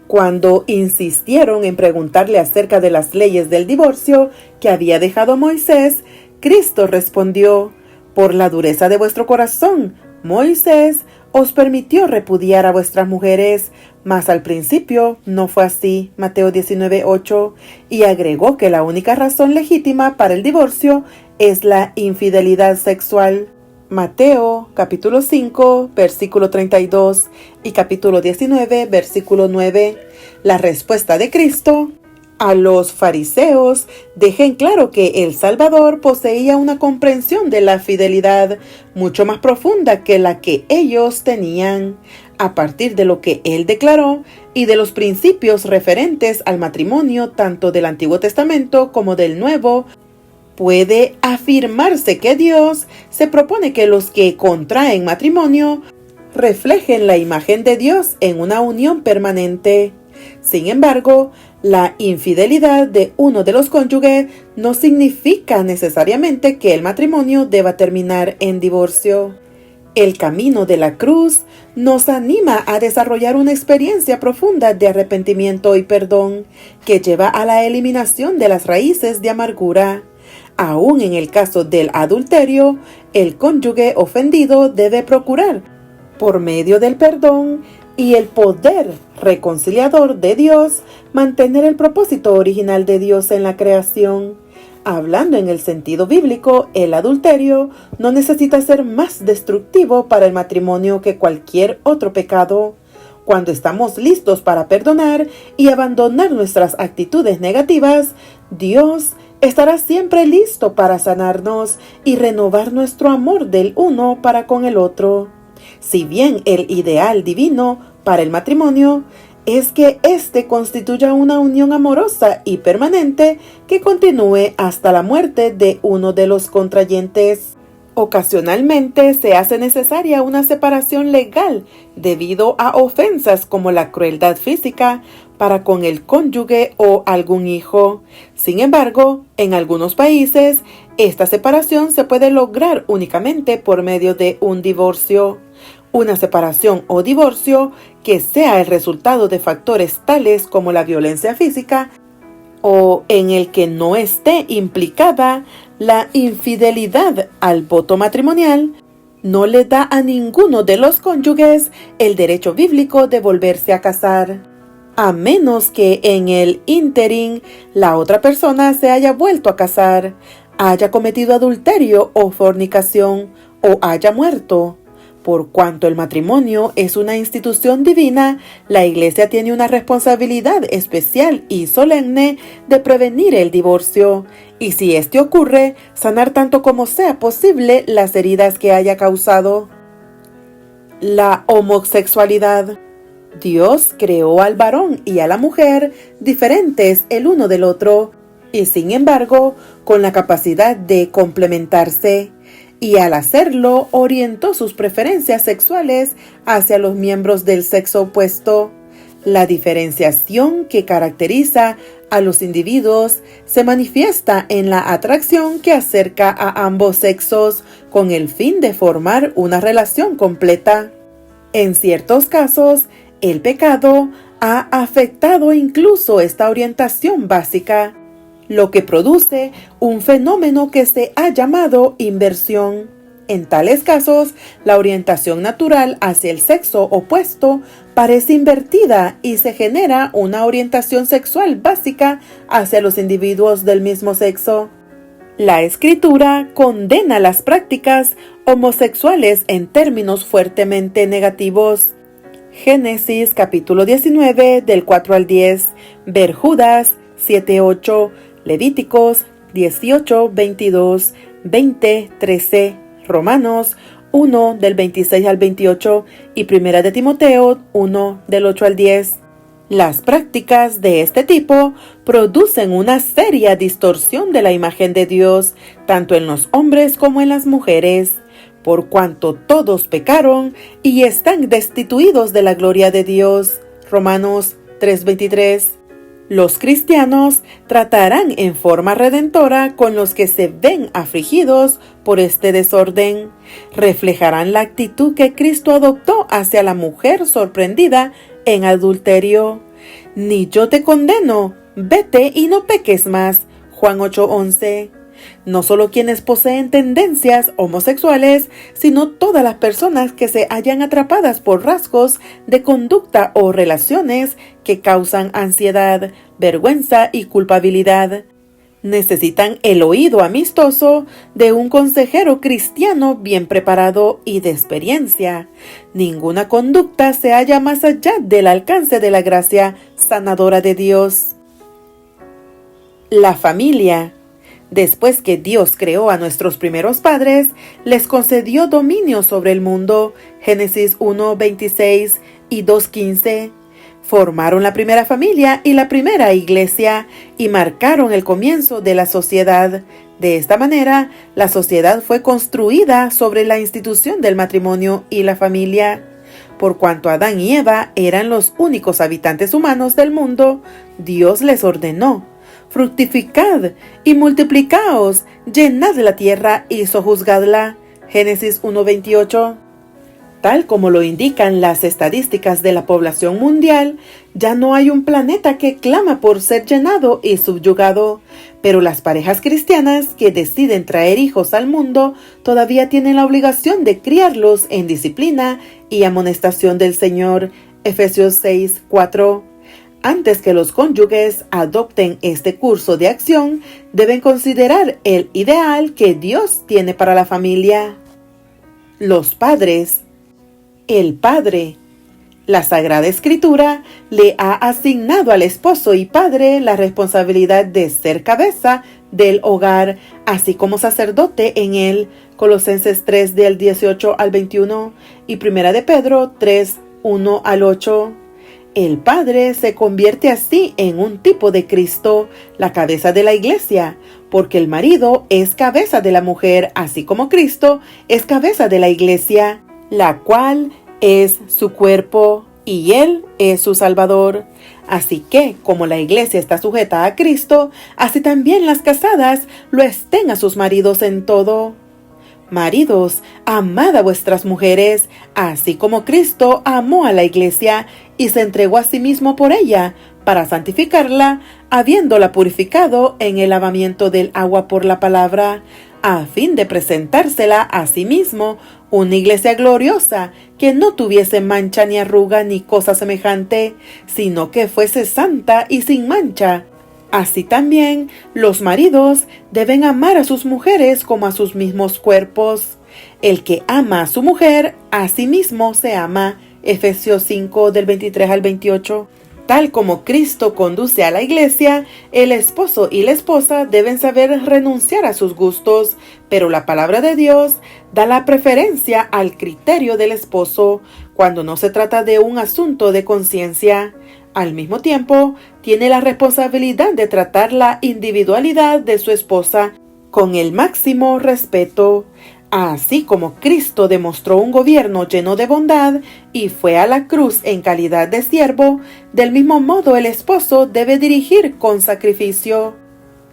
Cuando insistieron en preguntarle acerca de las leyes del divorcio que había dejado Moisés, Cristo respondió: por la dureza de vuestro corazón, Moisés os permitió repudiar a vuestras mujeres, mas al principio no fue así. Mateo 19:8, y agregó que la única razón legítima para el divorcio es la infidelidad sexual. Mateo capítulo 5 versículo 32 y capítulo 19 versículo 9. La respuesta de Cristo a los fariseos deja en claro que el Salvador poseía una comprensión de la fidelidad mucho más profunda que la que ellos tenían. A partir de lo que él declaró y de los principios referentes al matrimonio tanto del Antiguo Testamento como del Nuevo, puede afirmarse que Dios se propone que los que contraen matrimonio reflejen la imagen de Dios en una unión permanente. Sin embargo, la infidelidad de uno de los cónyuges no significa necesariamente que el matrimonio deba terminar en divorcio. El camino de la cruz nos anima a desarrollar una experiencia profunda de arrepentimiento y perdón que lleva a la eliminación de las raíces de amargura. Aún en el caso del adulterio, el cónyuge ofendido debe procurar, por medio del perdón y el poder reconciliador de Dios, mantener el propósito original de Dios en la creación. Hablando en el sentido bíblico, el adulterio no necesita ser más destructivo para el matrimonio que cualquier otro pecado. Cuando estamos listos para perdonar y abandonar nuestras actitudes negativas, Dios estará siempre listo para sanarnos y renovar nuestro amor del uno para con el otro. Si bien el ideal divino para el matrimonio es que éste constituya una unión amorosa y permanente que continúe hasta la muerte de uno de los contrayentes. Ocasionalmente se hace necesaria una separación legal debido a ofensas como la crueldad física para con el cónyuge o algún hijo. Sin embargo, en algunos países, esta separación se puede lograr únicamente por medio de un divorcio. Una separación o divorcio que sea el resultado de factores tales como la violencia física o en el que no esté implicada la infidelidad al voto matrimonial no le da a ninguno de los cónyuges el derecho bíblico de volverse a casar, a menos que en el ínterin la otra persona se haya vuelto a casar, haya cometido adulterio o fornicación, o haya muerto. Por cuanto el matrimonio es una institución divina, la Iglesia tiene una responsabilidad especial y solemne de prevenir el divorcio, y si este ocurre, sanar tanto como sea posible las heridas que haya causado. La homosexualidad. Dios creó al varón y a la mujer diferentes el uno del otro, y sin embargo, con la capacidad de complementarse, y al hacerlo orientó sus preferencias sexuales hacia los miembros del sexo opuesto. La diferenciación que caracteriza a los individuos se manifiesta en la atracción que acerca a ambos sexos con el fin de formar una relación completa. En ciertos casos, el pecado ha afectado incluso esta orientación básica, lo que produce un fenómeno que se ha llamado inversión. En tales casos, la orientación natural hacia el sexo opuesto parece invertida y se genera una orientación sexual básica hacia los individuos del mismo sexo. La Escritura condena las prácticas homosexuales en términos fuertemente negativos. Génesis capítulo 19 del 4 al 10, ver Judas 7-8, Levíticos 18-22, 20-13, Romanos 1 del 26 al 28 y Primera de Timoteo 1 del 8 al 10. Las prácticas de este tipo producen una seria distorsión de la imagen de Dios, tanto en los hombres como en las mujeres, por cuanto todos pecaron y están destituidos de la gloria de Dios. Romanos 3:23. Los cristianos tratarán en forma redentora con los que se ven afligidos por este desorden. Reflejarán la actitud que Cristo adoptó hacia la mujer sorprendida en adulterio. Ni yo te condeno, vete y no peques más. Juan 8:11. No solo quienes poseen tendencias homosexuales, sino todas las personas que se hallan atrapadas por rasgos de conducta o relaciones que causan ansiedad, vergüenza y culpabilidad. Necesitan el oído amistoso de un consejero cristiano bien preparado y de experiencia. Ninguna conducta se halla más allá del alcance de la gracia sanadora de Dios. La familia. Después que Dios creó a nuestros primeros padres, les concedió dominio sobre el mundo. Génesis 1:26 y 2:15. Formaron la primera familia y la primera iglesia y marcaron el comienzo de la sociedad. De esta manera, la sociedad fue construida sobre la institución del matrimonio y la familia. Por cuanto Adán y Eva eran los únicos habitantes humanos del mundo, Dios les ordenó: fructificad y multiplicaos, llenad la tierra y sojuzgadla. Génesis 1:28. Tal como lo indican las estadísticas de la población mundial, ya no hay un planeta que clama por ser llenado y subyugado, pero las parejas cristianas que deciden traer hijos al mundo todavía tienen la obligación de criarlos en disciplina y amonestación del Señor. Efesios 6:4. Antes que los cónyuges adopten este curso de acción, deben considerar el ideal que Dios tiene para la familia. Los padres. El padre. La Sagrada Escritura le ha asignado al esposo y padre la responsabilidad de ser cabeza del hogar, así como sacerdote en él. Colosenses 3 del 18 al 21 y Primera de Pedro 3, 1 al 8. El padre se convierte así en un tipo de Cristo, la cabeza de la iglesia, porque el marido es cabeza de la mujer, así como Cristo es cabeza de la iglesia, la cual es su cuerpo y Él es su Salvador. Así que, como la iglesia está sujeta a Cristo, así también las casadas lo estén a sus maridos en todo. Maridos, amad a vuestras mujeres, así como Cristo amó a la iglesia y se entregó a sí mismo por ella, para santificarla, habiéndola purificado en el lavamiento del agua por la palabra, a fin de presentársela a sí mismo una iglesia gloriosa, que no tuviese mancha ni arruga ni cosa semejante, sino que fuese santa y sin mancha. Así también los maridos deben amar a sus mujeres como a sus mismos cuerpos. El que ama a su mujer, a sí mismo se ama. Efesios 5 del 23 al 28. Tal como Cristo conduce a la iglesia, el esposo y la esposa deben saber renunciar a sus gustos, pero la palabra de Dios da la preferencia al criterio del esposo cuando no se trata de un asunto de conciencia. Al mismo tiempo, tiene la responsabilidad de tratar la individualidad de su esposa con el máximo respeto. Así como Cristo demostró un gobierno lleno de bondad y fue a la cruz en calidad de siervo, del mismo modo el esposo debe dirigir con sacrificio.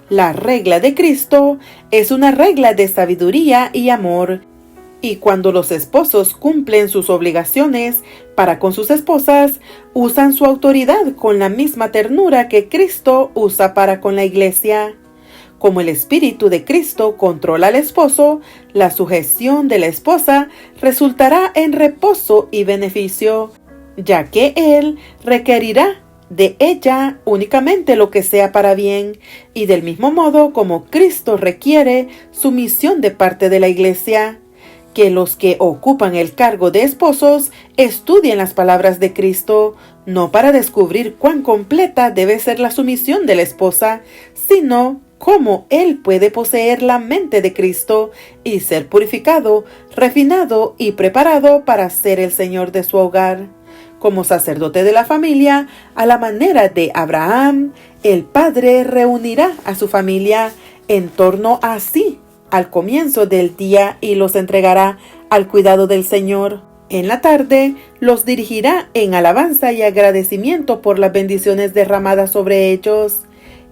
La regla de Cristo es una regla de sabiduría y amor, y cuando los esposos cumplen sus obligaciones para con sus esposas, usan su autoridad con la misma ternura que Cristo usa para con la iglesia. Como el Espíritu de Cristo controla al esposo, la sujeción de la esposa resultará en reposo y beneficio, ya que él requerirá de ella únicamente lo que sea para bien, y del mismo modo como Cristo requiere sumisión de parte de la iglesia. Que los que ocupan el cargo de esposos estudien las palabras de Cristo, no para descubrir cuán completa debe ser la sumisión de la esposa, sino cómo él puede poseer la mente de Cristo y ser purificado, refinado y preparado para ser el Señor de su hogar. Como sacerdote de la familia, a la manera de Abraham, el padre reunirá a su familia en torno a sí al comienzo del día y los entregará al cuidado del Señor. En la tarde los dirigirá en alabanza y agradecimiento por las bendiciones derramadas sobre ellos.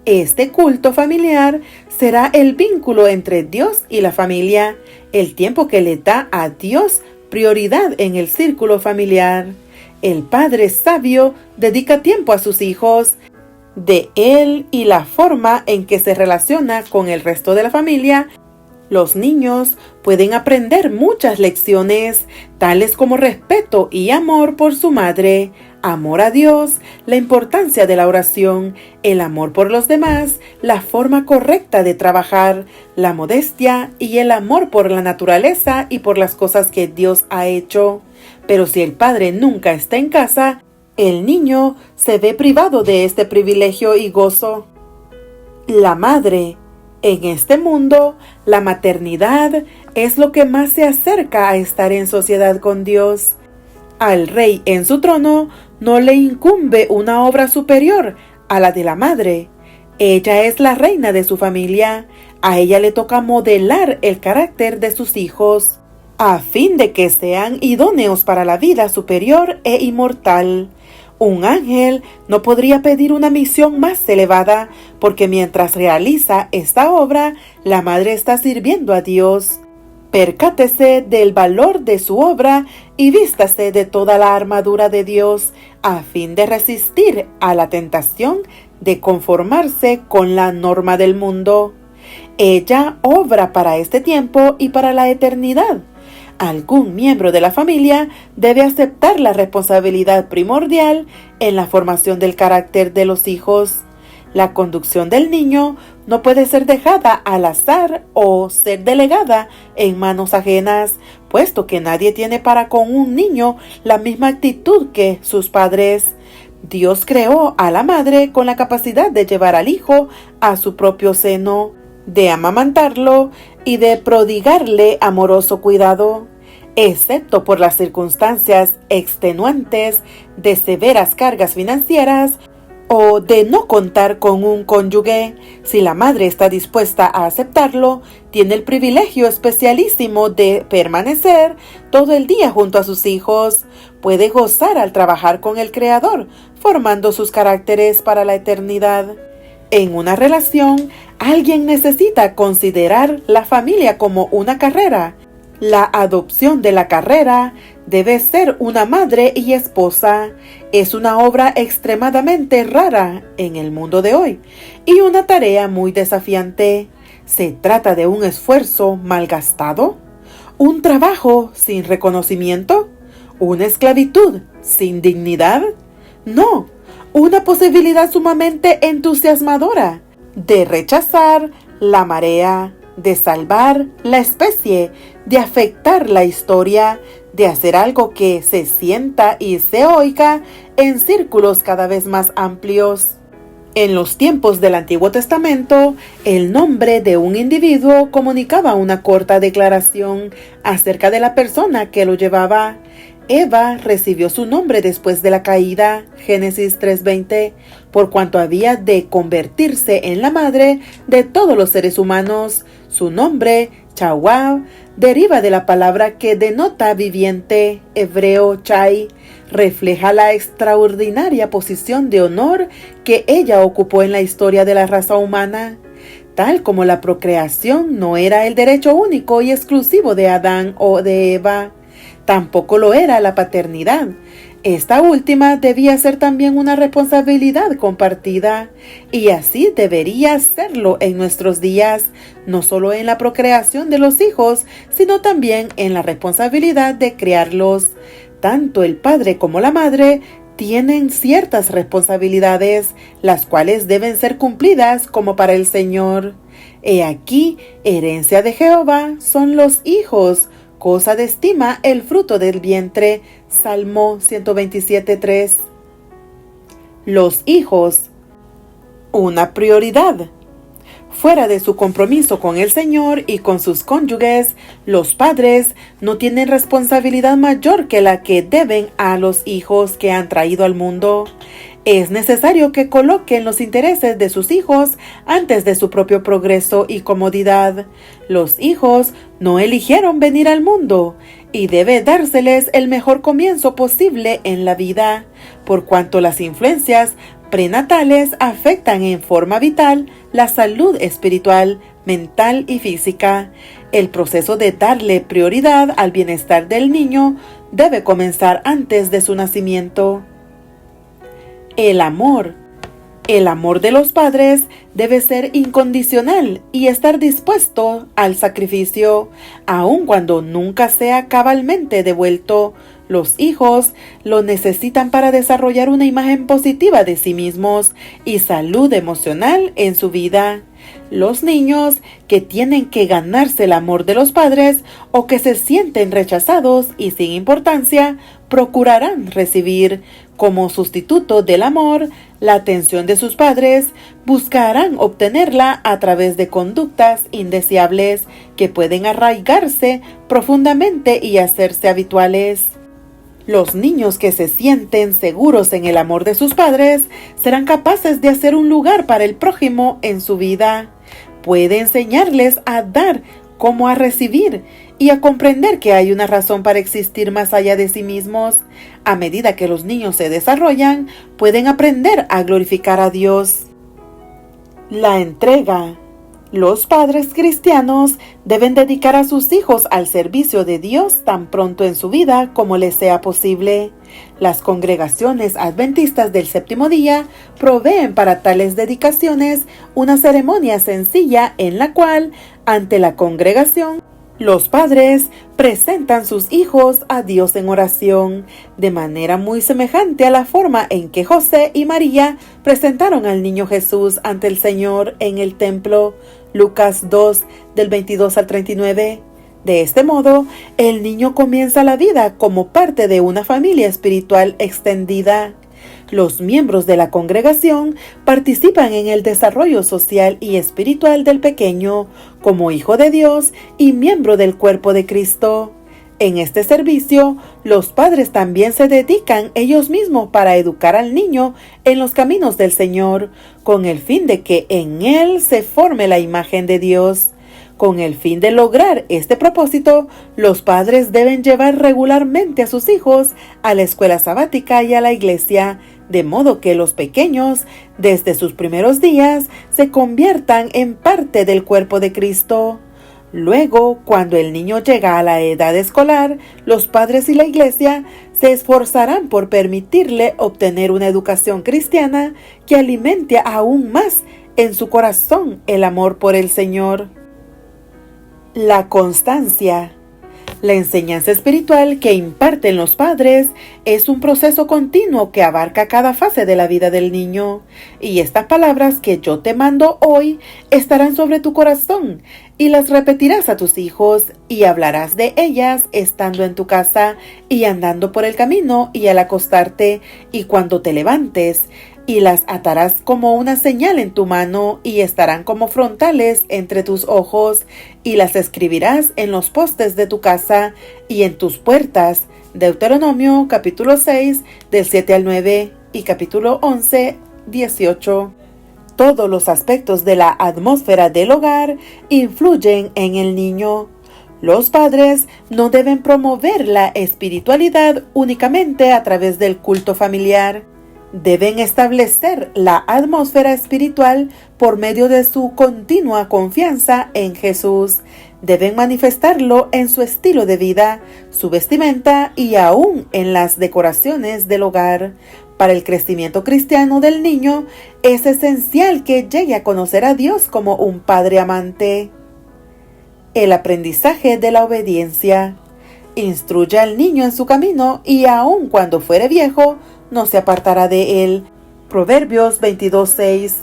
Este culto familiar será el vínculo entre Dios y la familia, el tiempo que le da a Dios prioridad en el círculo familiar. El padre sabio dedica tiempo a sus hijos. De él y la forma en que se relaciona con el resto de la familia, los niños pueden aprender muchas lecciones, tales como respeto y amor por su madre, amor a Dios, la importancia de la oración, el amor por los demás, la forma correcta de trabajar, la modestia y el amor por la naturaleza y por las cosas que Dios ha hecho. Pero si el padre nunca está en casa, el niño se ve privado de este privilegio y gozo. La madre. En este mundo, la maternidad es lo que más se acerca a estar en sociedad con Dios. Al rey en su trono no le incumbe una obra superior a la de la madre. Ella es la reina de su familia. A ella le toca modelar el carácter de sus hijos, a fin de que sean idóneos para la vida superior e inmortal. Un ángel no podría pedir una misión más elevada, porque mientras realiza esta obra, la madre está sirviendo a Dios. Percátese del valor de su obra y vístase de toda la armadura de Dios, a fin de resistir a la tentación de conformarse con la norma del mundo. Ella obra para este tiempo y para la eternidad. Algún miembro de la familia debe aceptar la responsabilidad primordial en la formación del carácter de los hijos. La conducción del niño no puede ser dejada al azar o ser delegada en manos ajenas, puesto que nadie tiene para con un niño la misma actitud que sus padres. Dios creó a la madre con la capacidad de llevar al hijo a su propio seno, de amamantarlo y de prodigarle amoroso cuidado. Excepto por las circunstancias extenuantes de severas cargas financieras o de no contar con un cónyuge, si la madre está dispuesta a aceptarlo, tiene el privilegio especialísimo de permanecer todo el día junto a sus hijos. Puede gozar al trabajar con el Creador, formando sus caracteres para la eternidad. En una relación, alguien necesita considerar la familia como una carrera. La adopción de la carrera debe ser una madre y esposa. Es una obra extremadamente rara en el mundo de hoy y una tarea muy desafiante. ¿Se trata de un esfuerzo malgastado? ¿Un trabajo sin reconocimiento? ¿Una esclavitud sin dignidad? No, una posibilidad sumamente entusiasmadora de rechazar la marea, de salvar la especie, de afectar la historia, de hacer algo que se sienta y se oiga en círculos cada vez más amplios. En los tiempos del Antiguo Testamento, el nombre de un individuo comunicaba una corta declaración acerca de la persona que lo llevaba. Eva recibió su nombre después de la caída, Génesis 3:20, por cuanto había de convertirse en la madre de todos los seres humanos. Su nombre, Chawá, deriva de la palabra que denota viviente, hebreo chai. Refleja la extraordinaria posición de honor que ella ocupó en la historia de la raza humana. Tal como la procreación no era el derecho único y exclusivo de Adán o de Eva, tampoco lo era la paternidad. Esta última debía ser también una responsabilidad compartida, y así debería serlo en nuestros días, no solo en la procreación de los hijos, sino también en la responsabilidad de criarlos. Tanto el padre como la madre tienen ciertas responsabilidades, las cuales deben ser cumplidas como para el Señor. He aquí, herencia de Jehová son los hijos, cosa de estima el fruto del vientre. Salmo 127:3. Los hijos, una prioridad. Fuera de su compromiso con el Señor y con sus cónyuges, los padres no tienen responsabilidad mayor que la que deben a los hijos que han traído al mundo. Es necesario que coloquen los intereses de sus hijos antes de su propio progreso y comodidad. Los hijos no eligieron venir al mundo y debe dárseles el mejor comienzo posible en la vida, por cuanto las influencias prenatales afectan en forma vital la salud espiritual, mental y física. El proceso de darle prioridad al bienestar del niño debe comenzar antes de su nacimiento. El amor. El amor de los padres debe ser incondicional y estar dispuesto al sacrificio, aun cuando nunca sea cabalmente devuelto. Los hijos lo necesitan para desarrollar una imagen positiva de sí mismos y salud emocional en su vida. Los niños que tienen que ganarse el amor de los padres o que se sienten rechazados y sin importancia, procurarán recibir, como sustituto del amor, la atención de sus padres, buscarán obtenerla a través de conductas indeseables que pueden arraigarse profundamente y hacerse habituales. Los niños que se sienten seguros en el amor de sus padres serán capaces de hacer un lugar para el prójimo en su vida. Puede enseñarles a dar como a recibir y a comprender que hay una razón para existir más allá de sí mismos. A medida que los niños se desarrollan, pueden aprender a glorificar a Dios. La entrega. Los padres cristianos deben dedicar a sus hijos al servicio de Dios tan pronto en su vida como les sea posible. Las congregaciones adventistas del séptimo día proveen para tales dedicaciones una ceremonia sencilla en la cual, ante la congregación, los padres presentan sus hijos a Dios en oración, de manera muy semejante a la forma en que José y María presentaron al niño Jesús ante el Señor en el templo. Lucas 2, del 22 al 39. De este modo, el niño comienza la vida como parte de una familia espiritual extendida. Los miembros de la congregación participan en el desarrollo social y espiritual del pequeño como hijo de Dios y miembro del cuerpo de Cristo. En este servicio, los padres también se dedican ellos mismos para educar al niño en los caminos del Señor, con el fin de que en él se forme la imagen de Dios. Con el fin de lograr este propósito, los padres deben llevar regularmente a sus hijos a la escuela sabática y a la iglesia, de modo que los pequeños, desde sus primeros días, se conviertan en parte del cuerpo de Cristo. Luego, cuando el niño llega a la edad escolar, los padres y la iglesia se esforzarán por permitirle obtener una educación cristiana que alimente aún más en su corazón el amor por el Señor. La constancia. La enseñanza espiritual que imparten los padres es un proceso continuo que abarca cada fase de la vida del niño. Y estas palabras que yo te mando hoy estarán sobre tu corazón y las repetirás a tus hijos y hablarás de ellas estando en tu casa y andando por el camino y al acostarte y cuando te levantes. Y las atarás como una señal en tu mano y estarán como frontales entre tus ojos y las escribirás en los postes de tu casa y en tus puertas. Deuteronomio capítulo 6 del 7 al 9 y capítulo 11, 18. Todos los aspectos de la atmósfera del hogar influyen en el niño. Los padres no deben promover la espiritualidad únicamente a través del culto familiar. Deben establecer la atmósfera espiritual por medio de su continua confianza en Jesús. Deben manifestarlo en su estilo de vida, su vestimenta y aún en las decoraciones del hogar. Para el crecimiento cristiano del niño, es esencial que llegue a conocer a Dios como un Padre amante. El aprendizaje de la obediencia. Instruya al niño en su camino y aun cuando fuere viejo, no se apartará de él. Proverbios 22:6.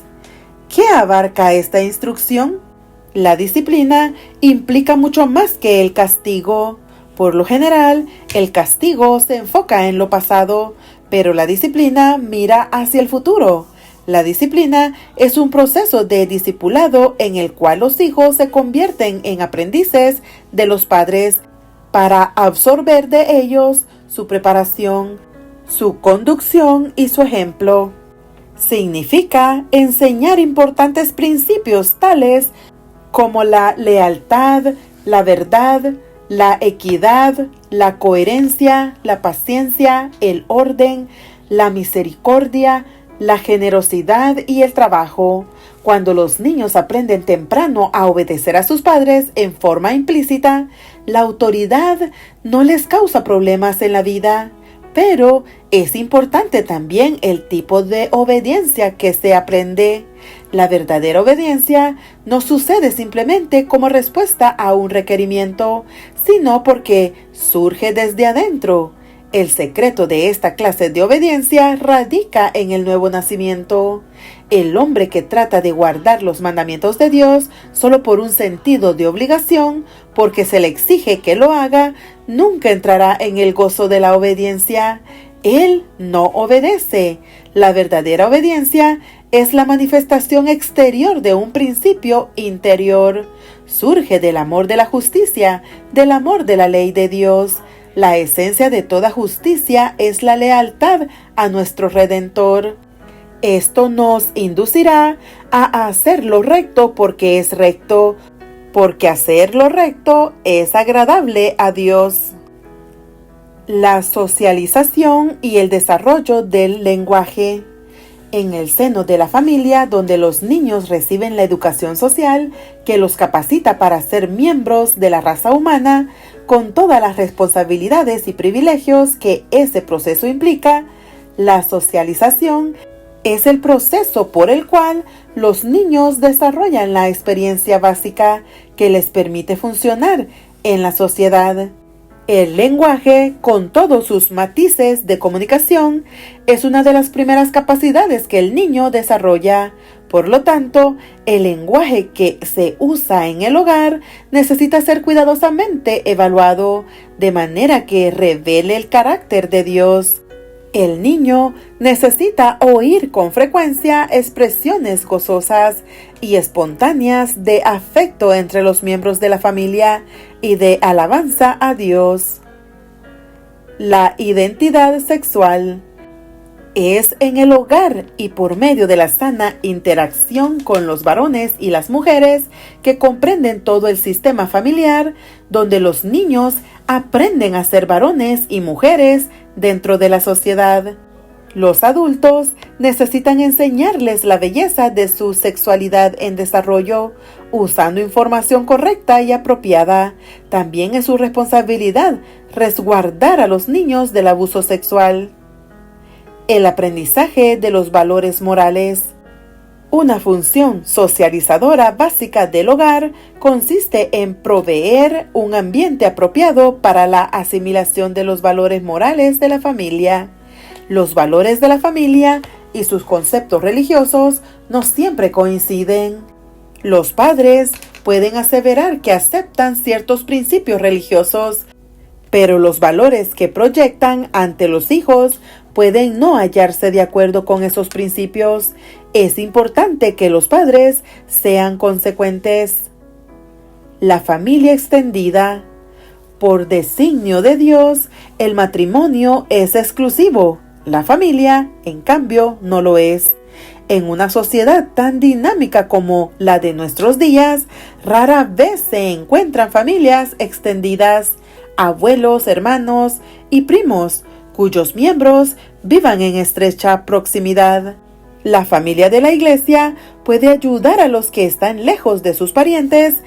¿Qué abarca esta instrucción? La disciplina implica mucho más que el castigo. Por lo general, el castigo se enfoca en lo pasado, pero la disciplina mira hacia el futuro. La disciplina es un proceso de discipulado en el cual los hijos se convierten en aprendices de los padres para absorber de ellos su preparación, su conducción y su ejemplo. Significa enseñar importantes principios tales como la lealtad, la verdad, la equidad, la coherencia, la paciencia, el orden, la misericordia, la generosidad y el trabajo. Cuando los niños aprenden temprano a obedecer a sus padres en forma implícita, la autoridad no les causa problemas en la vida. Pero es importante también el tipo de obediencia que se aprende. La verdadera obediencia no sucede simplemente como respuesta a un requerimiento, sino porque surge desde adentro. El secreto de esta clase de obediencia radica en el nuevo nacimiento. El hombre que trata de guardar los mandamientos de Dios solo por un sentido de obligación, porque se le exige que lo haga, nunca entrará en el gozo de la obediencia. Él no obedece. La verdadera obediencia es la manifestación exterior de un principio interior. Surge del amor de la justicia, del amor de la ley de Dios. La esencia de toda justicia es la lealtad a nuestro Redentor. Esto nos inducirá a hacer lo recto porque es recto, porque hacer lo recto es agradable a Dios. La socialización y el desarrollo del lenguaje. En el seno de la familia, donde los niños reciben la educación social que los capacita para ser miembros de la raza humana, con todas las responsabilidades y privilegios que ese proceso implica, la socialización es el proceso por el cual los niños desarrollan la experiencia básica que les permite funcionar en la sociedad. El lenguaje, con todos sus matices de comunicación, es una de las primeras capacidades que el niño desarrolla. Por lo tanto, el lenguaje que se usa en el hogar necesita ser cuidadosamente evaluado, de manera que revele el carácter de Dios. El niño necesita oír con frecuencia expresiones gozosas y espontáneas de afecto entre los miembros de la familia y de alabanza a Dios. La identidad sexual. Es en el hogar y por medio de la sana interacción con los varones y las mujeres que comprenden todo el sistema familiar, donde los niños aprenden a ser varones y mujeres dentro de la sociedad. Los adultos necesitan enseñarles la belleza de su sexualidad en desarrollo, usando información correcta y apropiada. También es su responsabilidad resguardar a los niños del abuso sexual. El aprendizaje de los valores morales. Una función socializadora básica del hogar consiste en proveer un ambiente apropiado para la asimilación de los valores morales de la familia. Los valores de la familia y sus conceptos religiosos no siempre coinciden. Los padres pueden aseverar que aceptan ciertos principios religiosos, pero los valores que proyectan ante los hijos pueden no hallarse de acuerdo con esos principios. Es importante que los padres sean consecuentes. La familia extendida. Por designio de Dios, el matrimonio es exclusivo. La familia, en cambio, no lo es. En una sociedad tan dinámica como la de nuestros días, rara vez se encuentran familias extendidas, abuelos, hermanos y primos, cuyos miembros vivan en estrecha proximidad. La familia de la iglesia puede ayudar a los que están lejos de sus parientes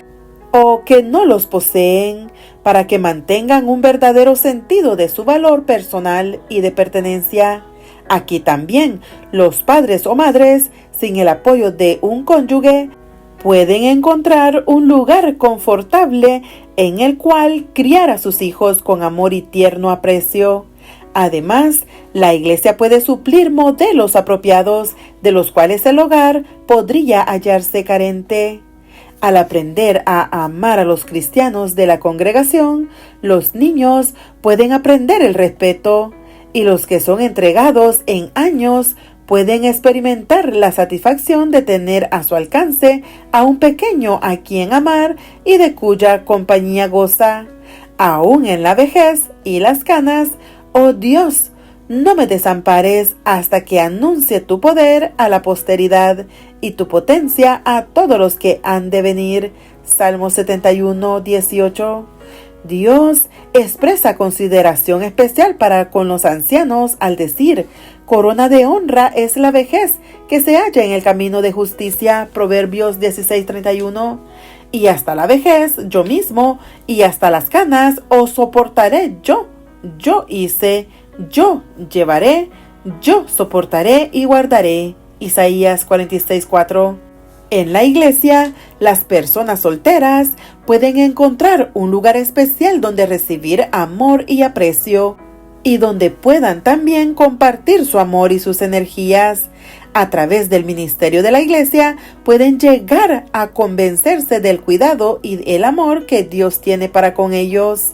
o que no los poseen para que mantengan un verdadero sentido de su valor personal y de pertenencia. Aquí también los padres o madres, sin el apoyo de un cónyuge, pueden encontrar un lugar confortable en el cual criar a sus hijos con amor y tierno aprecio. Además, la iglesia puede suplir modelos apropiados de los cuales el hogar podría hallarse carente. Al aprender a amar a los cristianos de la congregación, los niños pueden aprender el respeto, y los que son entregados en años pueden experimentar la satisfacción de tener a su alcance a un pequeño a quien amar y de cuya compañía goza. Aún en la vejez y las canas, oh Dios, no me desampares hasta que anuncie tu poder a la posteridad y tu potencia a todos los que han de venir. Salmo 71, 18. Dios expresa consideración especial para con los ancianos al decir: corona de honra es la vejez que se halla en el camino de justicia. Proverbios 16:31. Y hasta la vejez yo mismo, y hasta las canas os soportaré yo. Yo hice, yo llevaré, yo soportaré y guardaré. Isaías 46:4. En la iglesia, las personas solteras pueden encontrar un lugar especial donde recibir amor y aprecio, y donde puedan también compartir su amor y sus energías. A través del ministerio de la iglesia pueden llegar a convencerse del cuidado y el amor que Dios tiene para con ellos.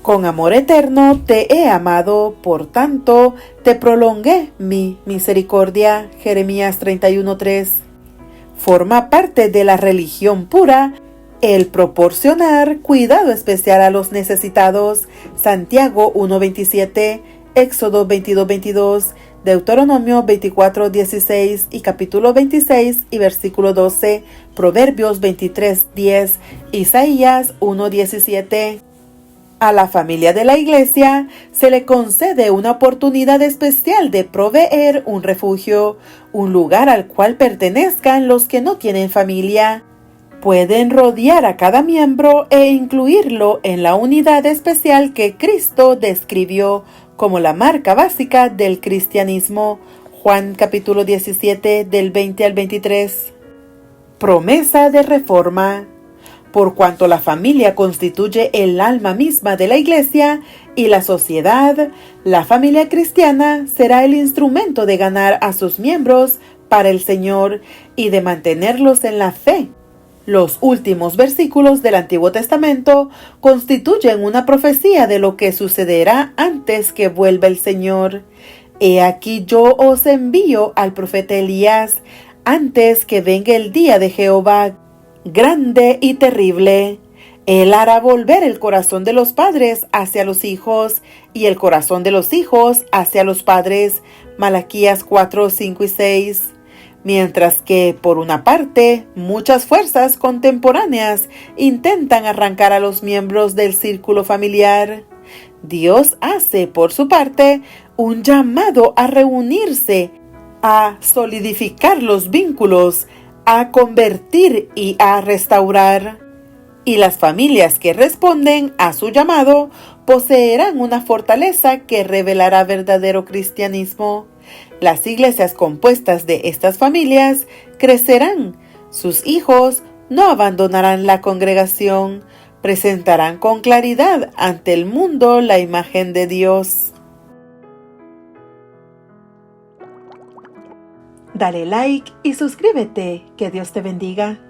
Con amor eterno te he amado, por tanto te prolongué mi misericordia. Jeremías 31:3. Forma parte de la religión pura el proporcionar cuidado especial a los necesitados. Santiago 1:27, Éxodo 22:22, Deuteronomio 24:16 y capítulo 26 y versículo 12, Proverbios 23:10, Isaías 1:17. A la familia de la iglesia se le concede una oportunidad especial de proveer un refugio, un lugar al cual pertenezcan los que no tienen familia. Pueden rodear a cada miembro e incluirlo en la unidad especial que Cristo describió como la marca básica del cristianismo. Juan capítulo 17 del 20 al 23. Promesa de reforma. Por cuanto la familia constituye el alma misma de la iglesia y la sociedad, la familia cristiana será el instrumento de ganar a sus miembros para el Señor y de mantenerlos en la fe. Los últimos versículos del Antiguo Testamento constituyen una profecía de lo que sucederá antes que vuelva el Señor. He aquí yo os envío al profeta Elías antes que venga el día de Jehová, grande y terrible. Él hará volver el corazón de los padres hacia los hijos y el corazón de los hijos hacia los padres. Malaquías 4, 5 y 6. Mientras que, por una parte, muchas fuerzas contemporáneas intentan arrancar a los miembros del círculo familiar, Dios hace, por su parte, un llamado a reunirse, a solidificar los vínculos, a convertir y a restaurar. Y las familias que responden a su llamado poseerán una fortaleza que revelará verdadero cristianismo. Las iglesias compuestas de estas familias crecerán. Sus hijos no abandonarán la congregación, presentarán con claridad ante el mundo la imagen de Dios. Dale like y suscríbete. Que Dios te bendiga.